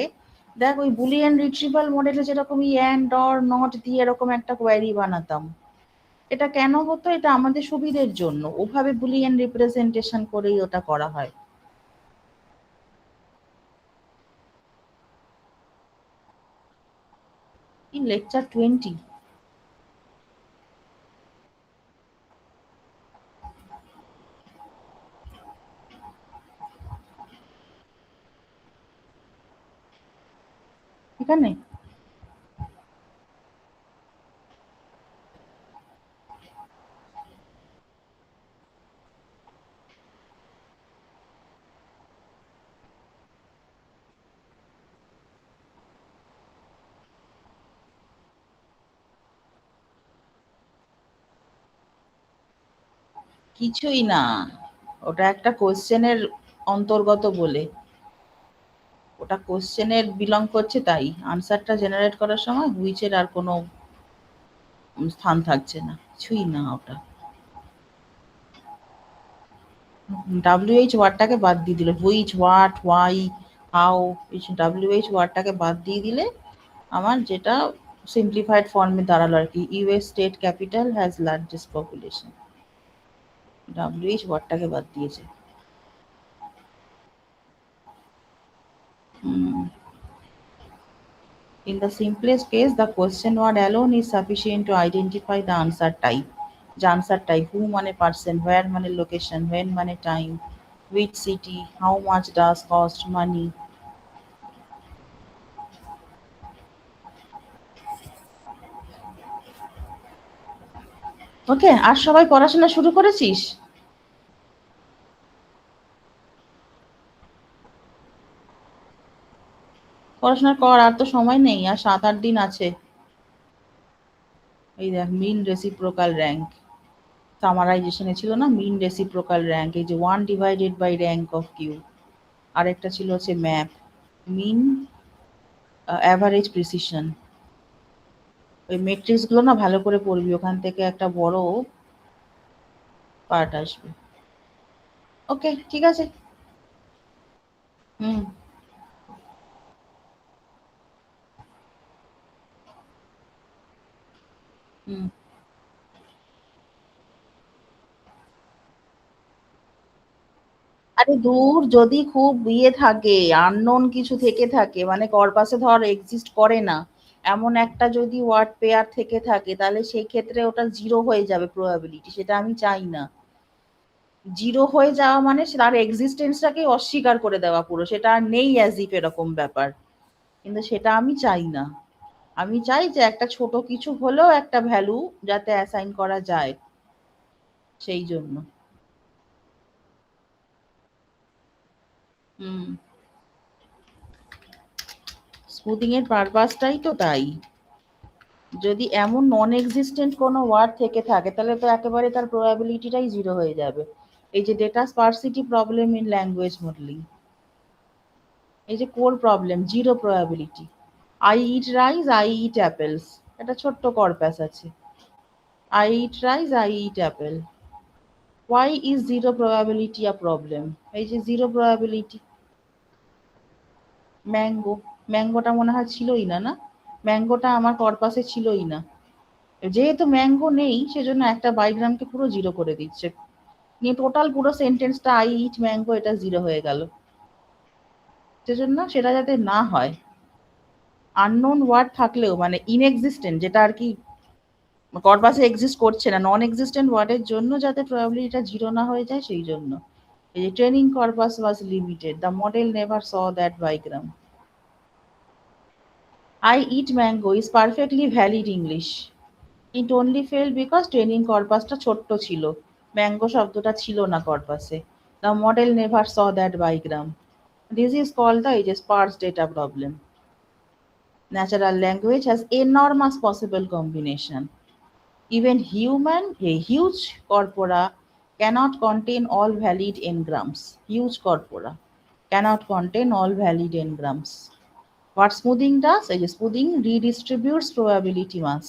দেখ ওই বুলিয়ান রিট্রিভাল মডেলে যেরকম অ্যান্ড অর নট দিয়ে এরকম একটা কোয়ারি বানাতাম, এটা কেন হতো? এটা আমাদের সুবিধের জন্য, ওভাবে বুলিয়ান রিপ্রেজেন্টেশন করেই ওটা করা হয়। In lecture 20? এখানে কিছুই না, ওটা একটা কোশ্চেনের অন্তর্গত বলে, ওটা কোশ্চেনের বিলং করছে, তাই আনসারটা জেনারেট করার সময় হুইচের আর কোনো স্থান থাকছে না, কিছুই না ওটা। WH ওয়ার্ডটাকে বাদ দিয়ে দিলে, which, what, why, how, WH ওয়ার্ডটাকে বাদ দিয়ে দিলে আমার যেটা সিম্পলিফাইড ফর্মে দাঁড়ালো আর কি, US state capital has largest population, WH ওয়ার্ডটাকে বাদ দিয়েছে। In the simplest case, the question word alone is sufficient to identify the answer type. The answer type, who মানে person, where মানে location, when মানে time, which city, how much does cost, money. ওকে, আর সবাই পড়াশোনা শুরু করেছিস? পড়াশোনা কর, আর তো সময় নেই, আর 7-8 দিন আছে। এই দেখ, মিন রেসিপ্রোকাল র্যাঙ্ক সামারাইজেশনে ছিল না, মিন রেসিপ্রোকাল র্যাঙ্ক, এই যে 1/র্যাঙ্ক অফ কিউ। আরেকটা ছিল হচ্ছে ম্যাপ, মিন অ্যাভারেজ প্রিসিশন। ওই মেট্রিক্স গুলো না ভালো করে পড়বি, ওখান থেকে একটা বড় পার্ট আসবে। ওকে, ঠিক আছে। হুম। হুম। আরে দূর, যদি খুব ইয়ে থাকে, আননোন কিছু থেকে থাকে, মানে কর্পাসে ধর এক্সিস্ট করে না, এমন একটা যদি ওয়ার্ড পেয়ার থেকে থাকে, তাহলে সেই ক্ষেত্রে ওটা জিরো হয়ে যাবে প্রবাবিলিটি, সেটা আমি চাই না। জিরো হয়ে যাওয়া মানে তার এক্সিস্টেন্সটাকেই অস্বীকার করে দেওয়া পুরো, সেটা আর নেই অ্যাজ ইফ এরকম ব্যাপার। কিন্তু সেটা আমি চাই না। আমি চাই যে একটা ছোট কিছু হলেও একটা ভ্যালু যাতে অ্যাসাইন করা যায়, সেই জন্য। হুম। স্মুথিং এর পারপাসটাই তো তাই। যদি এমন নন এক্সিস্টেন্ট কোনো ওয়ার্ড থেকে থাকে, তাহলে তো একেবারে তার প্রবাবিলিটিটাই জিরো হয়ে যাবে। এই যে data sparsity problem in language modelling, এই যে core problem, zero probability. I eat rice, I eat apples, একটা ছোট্ট কর্পাস আছে। I eat rice, I eat apple. Why is zero probability a problem? এই যে জিরো প্রবাবিলিটি। ম্যাঙ্গো, ম্যাঙ্গোটা মনে হয় ছিলই না, না? ম্যাঙ্গোটা আমার কর্পাসে ছিলই না। যেহেতু ম্যাঙ্গো নেই, সেজন্য একটা বাইগ্রামকে পুরো জিরো করে দিচ্ছে, নিয়ে টোটাল পুরো সেন্টেন্সটা আই ইট ম্যাঙ্গো এটা জিরো হয়ে গেল। সেজন্য সেটা যাতে না হয়, আননোন ওয়ার্ড থাকলেও, মানে ইনএক্সিস্টেন্ট, যেটা আর কি কর্পাসে এক্সিস্ট করছে না, নন এক্সিস্টেন্ট ওয়ার্ডের জন্য যাতে প্রবাবিলিটিটা জিরো না হয়ে যায়, সেই জন্য। এই যে training corpus was limited, the model never saw that diagram. I eat mango is perfectly valid English. It only failed because training কর্পাসটা ছোট্ট ছিল, ম্যাঙ্গো শব্দটা ছিল না কর্পাসে। The model never saw that bigram. This is called the sparse data problem. Natural language has enormous possible combination. Even a huge corpora cannot contain all valid n-grams. Huge corpora cannot contain all valid n-grams. What smoothing does? Smoothing redistributes probability mass.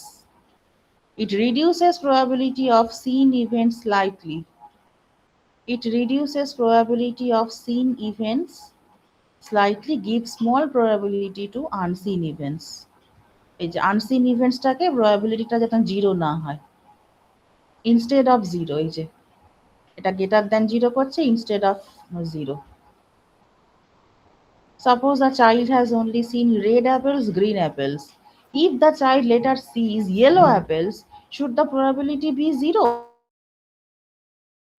It reduces probability of seen events slightly. It reduces probability of seen events slightly, gives small probability to unseen events. এই যে unseen eventsটাকে probabilityটা যাতে zero না হয়, instead of zero, এই যে এটা greater than zero করছে instead of zero. Suppose a child has only seen red apples, green apples. If the child later sees yellow apples, should the probability be zero?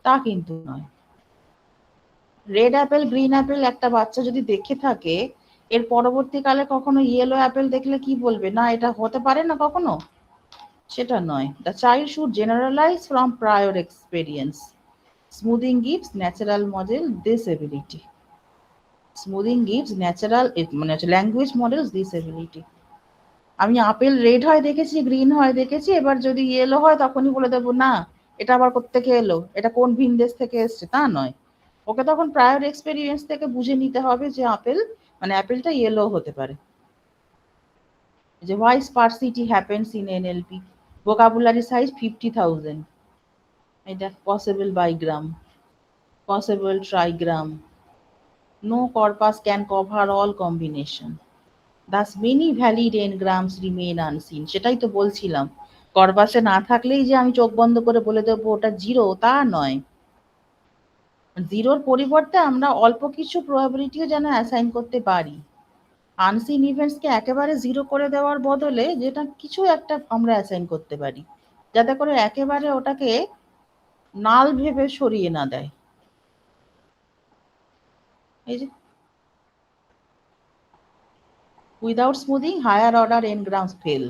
তা কিন্তু নয়। Red Apple, green Apple একটা বাচ্চা যদি দেখে থাকে, এর পরবর্তীকালে কখনো ইয়েলো অ্যাপেল দেখলে কি বলবে? না, এটা হতে পারে না কখনো? সেটা নয়। The child should generalise from prior experience. Smoothing gives natural model this ability. Smoothing gives natural, মানে হচ্ছে ল্যাঙ্গুয়েজ মডেলস দিস এবিলিটি। আমি আপেল রেড হয় দেখেছি, গ্রিন হয় দেখেছি, এবার যদি ইয়েলো হয় তখনই বলে দেবো না এটা আবার কোত্থেকে এলো, এটা কোন ভিন দেশ থেকে এসছে, তা নয়। ওকে তখন প্রায়র এক্সপেরিয়েন্স থেকে বুঝে নিতে হবে যে আপেল, মানে অ্যাপেলটা ইয়েলো হতে পারে। যে why sparsity happens in NLP, vocabulary size 50,000, এটা possible bigram, possible trigram, no corpus can cover all combination, thus many valid ngrams remain unseen. সেটাই তো বলছিলাম, কর্পাসে না থাকলেই যে আমি চোখ বন্ধ করে বলে দেবো ওটা জিরো, তা নয়। জিরোর পরিবর্তে আমরা অল্প কিছু প্রবাবিলিটিও যেন অ্যাসাইন করতে পারি। আনসিন ইভেন্টসকে একেবারে জিরো করে দেওয়ার বদলে যেটা কিছু একটা আমরা অ্যাসাইন করতে পারি, যাতে করে একেবারে ওটাকে নাল ভেবে সরিয়ে না দেয়। এই যে without smoothing higher order ngrams fail,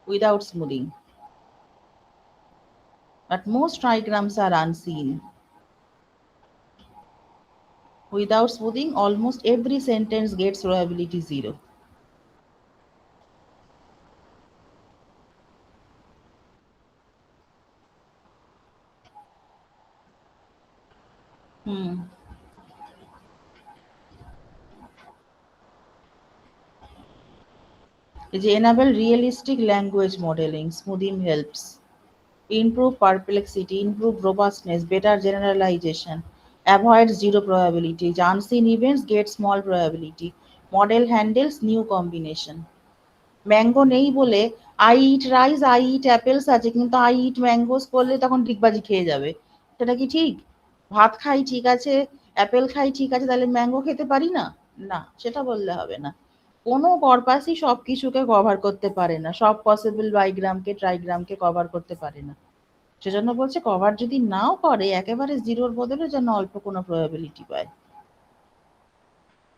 without smoothing, but most trigrams are unseen. Without smoothing, almost every sentence gets probability zero. Hmm. Enable realistic language modeling. Smoothing helps improve perplexity, improve robustness, better generalization, avoid zero probability. Unseen events get small probability. Model handles new combination. Mango নেই বলে I eat rice, I eat apples আছে, কিন্তু I eat mangoes করলে তখন ডিগবাজি খেয়ে যাবে। সেটা কি ঠিক? ভাত খাই ঠিক আছে, অ্যাপেল খাই ঠিক আছে, তাহলে ম্যাঙ্গো খেতে পারি না? না, সেটা বললে হবে না। কোনো কর্পাসই সব কিছুকে কভার করতে পারে না, সব পসিবল বাইগ্রামকে ট্রাইগ্রামকে কভার করতে পারে না। সেজন্য বলছে কভার যদি নাও করে একেবারে জিরোর বদলে যেন অল্প কোনো প্রবাবিলিটি পায়।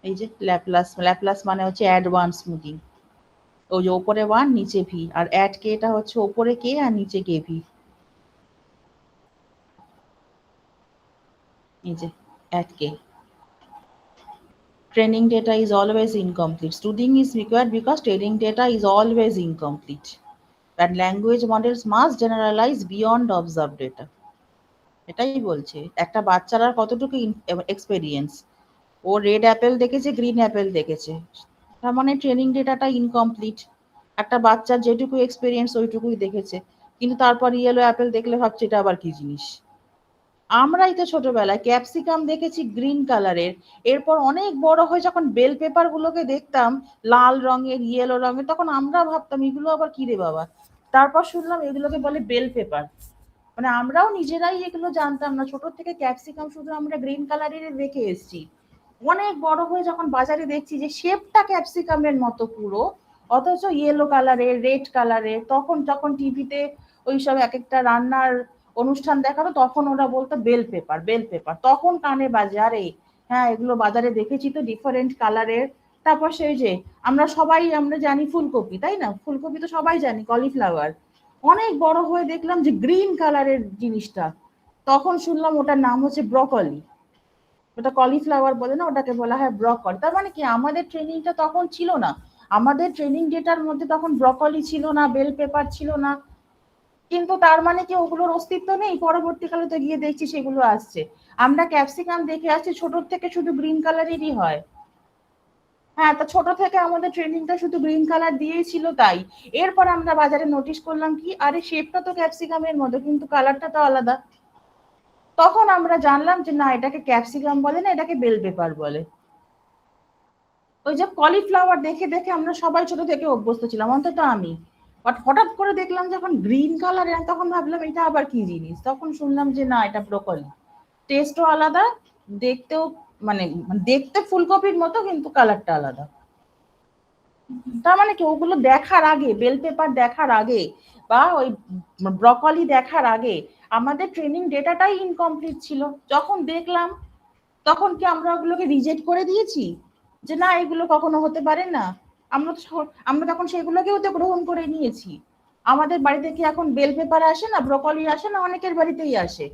এই যে ল্যাপলাস, ল্যাপলাস মানে হচ্ছে অ্যাডভান্স স্মুথিং, ওই যে ওপরে ওয়ান নিচে ভি, আর অ্যাড কে এটা হচ্ছে ওপরে কে আর নিচে কে ভি। এই যে add K, training data is always incomplete. Smoothing is required because training data is always incomplete. And language models must generalize beyond observed data. এটাই বলছে একটা বাচ্চার আর কতটুকু এক্সপেরিয়েন্স, ও রেড অ্যাপেল দেখেছে গ্রিন অ্যাপেল দেখেছে, তার মানে ট্রেনিং ডেটাটা ইনকমপ্লিট। একটা বাচ্চার যেটুকু এক্সপেরিয়েন্স ওইটুকুই দেখেছে, কিন্তু তারপর ইয়েলো অ্যাপেল দেখলে ভাবছে এটা আবার কি জিনিস। আমরাই তো ছোটবেলায় ক্যাপসিকাম দেখেছি গ্রিন কালারের, এরপর অনেক বড় হয়ে যখন বেল পেপার গুলোকে দেখতাম লাল রঙের ইয়েলো রঙের, তখন আমরা ভাবতাম এগুলো আবার কি রে বাবা। তারপর শুনলাম এগুলোকে বলে বেল পেপার। মানে আমরাও নিজেরাই এগুলো জানতাম না, ছোট থেকে ক্যাপসিকাম শুধু আমরা গ্রিন কালারের দেখে এসেছি। অনেক বড় হয়ে যখন বাজারে দেখছি যে শেপটা ক্যাপসিকামের মতো পুরো, অথচ ইয়েলো কালারের রেড কালারের, তখন যখন টিভিতে ওইসব এক একটা রান্নার অনুষ্ঠান দেখাতো তখন ওরা বলতো বেল পেপার বেল পেপার, তখন কানে বাজে আরে হ্যাঁ এগুলো বাজারে দেখেছি তো ডিফারেন্ট কালারের। তারপর সেই যে আমরা জানি ফুলকপি, তাই না, ফুলকপি তো সবাই জানি, কলিফ্লাওয়ার। অনেক বড় হয়ে দেখলাম যে গ্রিন কালারের জিনিসটা, তখন শুনলাম ওটার নাম হচ্ছে ব্রকলি। ওটা কলিফ্লাওয়ার বলে না, ওটাকে বলা হয় ব্রকলি। তার মানে কি আমাদের ট্রেনিংটা তখন ছিল না, আমাদের ট্রেনিং ডেটার মধ্যে তখন ব্রকলি ছিল না, বেল পেপার ছিল না। কিন্তু তার মানে কি ওগুলোর অস্তিত্ব নেই? পরবর্তীকালে তো গিয়ে দেখছি সেগুলো আসছে। আমরা ক্যাপসিকাম দেখে আসছি ছোট থেকে শুধু গ্রিন কালারেরই হয়। হ্যাঁ, তা ছোট থেকে আমাদের ট্রেনিংটা শুধু গ্রিন কালার দিয়েই ছিল তাই। এরপর আমরা বাজারে নোটিশ করলাম কি আরে শেপটা তো ক্যাপসিকামের মতো কিন্তু কালারটা তো আলাদা। তখন আমরা জানলাম যে না এটাকে ক্যাপসিকাম বলে না, এটাকে বেল পেপার বলে। ওই যে কলিফ্লাওয়ার দেখে দেখে আমরা সবাই ছোট থেকে অভ্যস্ত ছিলাম, অন্তত আমি। বাট হঠাৎ করে দেখলাম যখন গ্রিন কালার, তখন ভাবলাম এটা আবার কি জিনিস, তখন শুনলাম যে না এটা ব্রোকলি। টেস্টও আলাদা, দেখতেও মানে দেখতে ফুলকপির মতো কিন্তু কালারটা আলাদা। তার মানে কি ওগুলো দেখার আগে, বেল পেপার দেখার আগে বা ওই ব্রকলি দেখার আগে আমাদের ট্রেনিং ডেটাটাই ইনকমপ্লিট ছিল। যখন দেখলাম তখন কি আমরা ওগুলোকে রিজেক্ট করে দিয়েছি যে না এগুলো কখনো হতে পারে না? আমরা তখন সেগুলোকেও তো গ্রহণ করে নিয়েছি। আমাদের বাড়িতে কি এখন বেল পেপার আসে না, ব্রকলি আসে না? অনেকের বাড়িতেই আসে।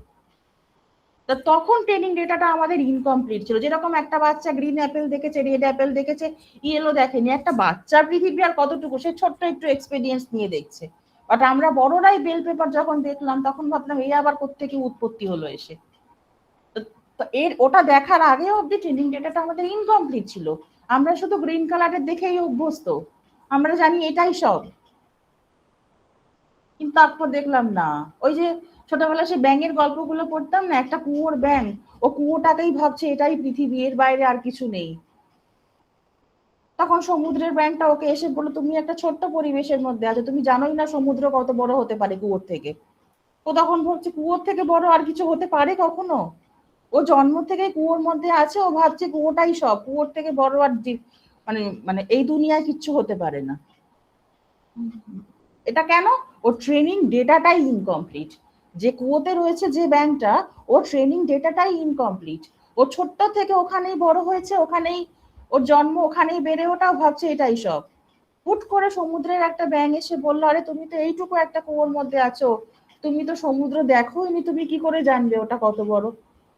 তা তখন ট্রেনিং ডেটাটা আমাদের ইনকমপ্লিট ছিল। যেরকম একটা বাচ্চা গ্রিন অ্যাপেল দেখেছে, রেড অ্যাপেল দেখেছে, ইয়েলো দেখেনি। একটা বাচ্চার পৃথিবী আর কতটুকু, সে ছোট্ট একটু এক্সপেরিয়েন্স নিয়ে দেখছে। বাট আমরা বড়রাই বেল পেপার যখন দেখলাম তখন ভাবলাম এই আবার কোত্থেকে উৎপত্তি হলো এসে। তো এর ওটা দেখার আগে অব্দি ট্রেনিং ডেটাটা আমাদের ইনকমপ্লিট ছিল। আমরা শুধু গ্রিন কালারের দেখেই অভ্যস্ত, আমরা জানি এটাই সব। কিন্তু তারপর দেখলাম না, ওই যে ছোটবেলায় সে ব্যাঙের গল্পগুলো পড়তাম না, একটা কুয়োর ব্যাঙ, ও কুয়োটাকেই ভাবছে এটাই পৃথিবী, এর বাইরে আর কিছু নেই। তখন সমুদ্রের ব্যাঙটা ওকে এসে বললো তুমি একটা ছোট্ট পরিবেশের মধ্যে আছো, তুমি জানোই না সমুদ্র কত বড় হতে পারে কুয়োর থেকে। ও তখন ভাবছে কুয়োর থেকে বড় আর কিছু হতে পারে কখনো? ও জন্ম থেকে কুয়োর মধ্যে আছে, ও ভাবছে কুয়োটাই সব, কুয়োর থেকে বড় আর মানে মানে এই দুনিয়ায় কিচ্ছু হতে পারে না। এটা কেন? ও ট্রেনিং ডেটাটাই ইনকমপ্লিট। যে কুয়োতে রয়েছে যে ব্যাংকটা, ও ট্রেনিং ডেটাটাই ইনকমপ্লিট। ও ছোট্ট থেকে ওখানেই বড় হয়েছে, ওখানেই ওর জন্ম, ওখানেই বেড়ে ওঠাও, ভাবছে এটাই সব। হুট করে সমুদ্রের একটা ব্যাঙ এসে বললো আরে তুমি তো এইটুকু একটা কুয়োর মধ্যে আছো, তুমি তো সমুদ্র দেখোইনি, তুমি কি করে জানবে ওটা কত বড়?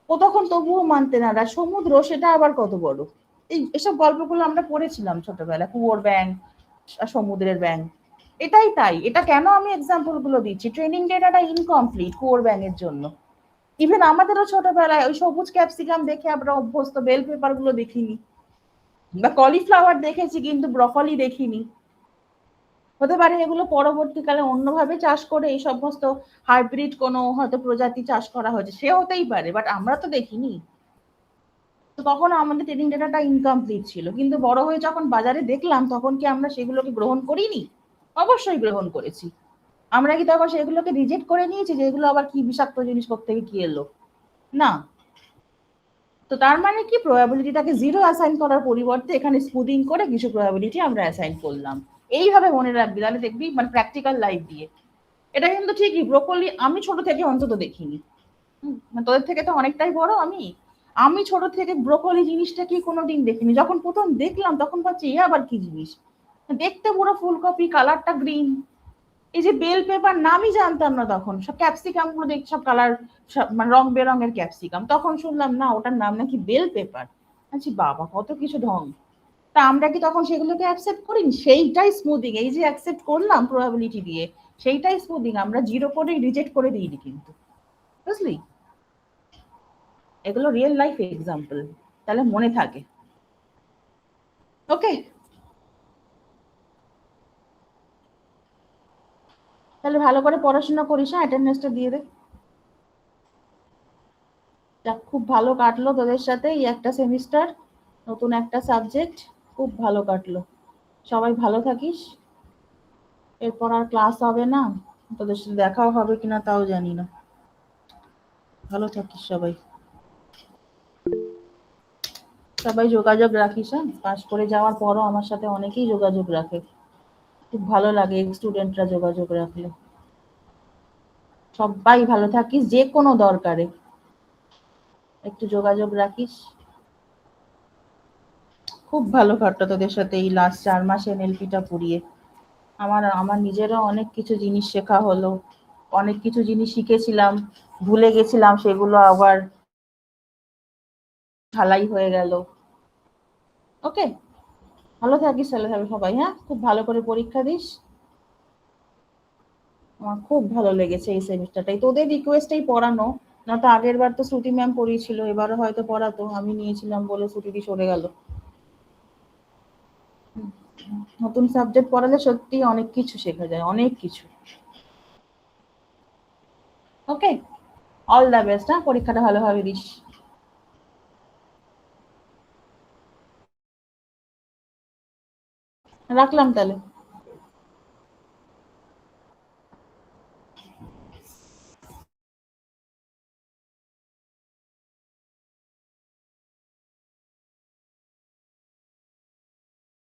ও তখন তবুও মানতে না, সমুদ্র সেটা আবার কত বড়। এসব গল্পগুলো আমরা পড়েছিলাম ছোটবেলায়, কুয়োর ব্যাঙ, সমুদ্রের ব্যাঙ। এটাই তাই। এটা কেন আমি এক্সাম্পল গুলো দিচ্ছি, ট্রেনিং ডেটাটা ইনকমপ্লিট কুয়োর ব্যাঙের জন্য। ইভেন আমাদেরও ছোটবেলায় ওই সবুজ ক্যাপসিকাম দেখে আমরা অভ্যস্ত, বেল পেপার গুলো দেখিনি, বা কলিফ্লাওয়ার দেখেছি কিন্তু ব্রকলি দেখিনি। হতে পারে এগুলো পরবর্তীকালে অন্যভাবে চাষ করে এই সমস্ত হাইব্রিড কোনো হয়তো প্রজাতি চাষ করা হয়েছে, সে হতেই পারে, বাট আমরা তো দেখিনি। তো তখন আমাদের ট্রেনিং ডেটাটা ইনকমপ্লিট ছিল, কিন্তু বড় হয়ে যখন বাজারে দেখলাম তখন কি আমরা সেগুলোকে গ্রহণ করিনি? অবশ্যই গ্রহণ করেছি। আমরা কি তখন সেগুলোকে রিজেক্ট করে নিয়েছি যে এগুলো আবার কি বিষাক্ত জিনিস কোত্থেকে কি এলো? না। তো তার মানে কি, প্রবাবিলিটিটাকে 0 অ্যাসাইন করার পরিবর্তে এখানে স্মুদিং করে কিছু প্রবাবিলিটি আমরা অ্যাসাইন করলাম। এইভাবে মনে রাখবি, তাহলে দেখবি মানে প্র্যাকটিক্যাল লাইফ দিয়ে। এটা কিন্তু ঠিকই, ব্রোকলি আমি ছোট থেকে অন্তত দেখিনি। মানে তোদের থেকে তো অনেকটাই বড় আমি ছোট থেকে ব্রোকলি জিনিসটা কি কোনোদিন দেখিনি। যখন প্রথম দেখলাম তখন ভাবছি এ আবার কি জিনিস, দেখতে পুরো ফুলকপি, কালারটা গ্রিন। এই যে বেল পেপার নামই জানতাম না তখন, সব ক্যাপসিকাম গুলো দেখছি সব কালার, মানে রং বেরঙের ক্যাপসিকাম, তখন শুনলাম না ওটার নাম নাকি বেল পেপার। আচ্ছা বাবা, কত কিছু ঢং। তা আমরা কি তখন সেগুলোকে অ্যাকসেপ্ট করিনি? সেইটাই স্মুদিং, এই যে অ্যাকসেপ্ট করলাম প্রবাবিলিটি দিয়ে, সেইটাই স্মুদিং। আমরা 0 করেই রিজেক্ট করে দিইনি কিন্তু, বুঝলি? এগুলো রিয়েল লাইফ এক্সাম্পল, তাহলে মনে থাকে। ওকে, তাহলে ভালো করে পড়াশোনা করিস, হ্যাঁ অ্যাটেন্ডেন্সটা দিয়ে দে। যাক, খুব ভালো কাটলো তোদের সাথে এই একটা সেমিস্টার, নতুন একটা সাবজেক্ট, খুব ভালো কাটলো। সবাই ভালো থাকিস। এরপর আর ক্লাস হবে না, তোদের সাথে দেখাও হবে কিনা তাও জানি না। ভালো থাকিস সবাই। সবাই যোগাযোগ রাখিস, হ্যাঁ পাস করে যাওয়ার পরও আমার সাথে অনেকেই যোগাযোগ রাখে, খুব ভালো লাগে স্টুডেন্টরা যোগাযোগ রাখলে। সবাই ভালো থাকিস, যে কোনো দরকারে একটু যোগাযোগ রাখিস। খুব ভালো কাটলো তোদের সাথে এই লাস্ট 4 মাস এনএলপিটা পুড়িয়ে। আমার নিজেরও অনেক কিছু জিনিস শেখা হলো, অনেক কিছু জিনিস শিখেছিলাম, ভুলে গেছিলাম, সেগুলো আবার ঢালাই হয়ে গেল। ওকে, ভালো থাকিস তাহলে সবাই, হ্যাঁ খুব ভালো করে পরীক্ষা দিস। আমার খুব ভালো লেগেছে এই সেমিস্টারটাই, তোদের রিকোয়েস্টেই পড়ানো, না তো আগের বার তো শ্রুতি ম্যাম পড়িয়েছিল, এবারও হয়তো পড়াতো, আমি নিয়েছিলাম বলে শ্রুতি সরে গেল। নতুন সাবজেক্ট পড়ালে সত্যি অনেক কিছু শেখা যায়, অনেক কিছু। ওকে, অল দ্য বেস্ট, হ্যাঁ পরীক্ষাটা ভালোভাবে দিস। রাখলাম তাহলে।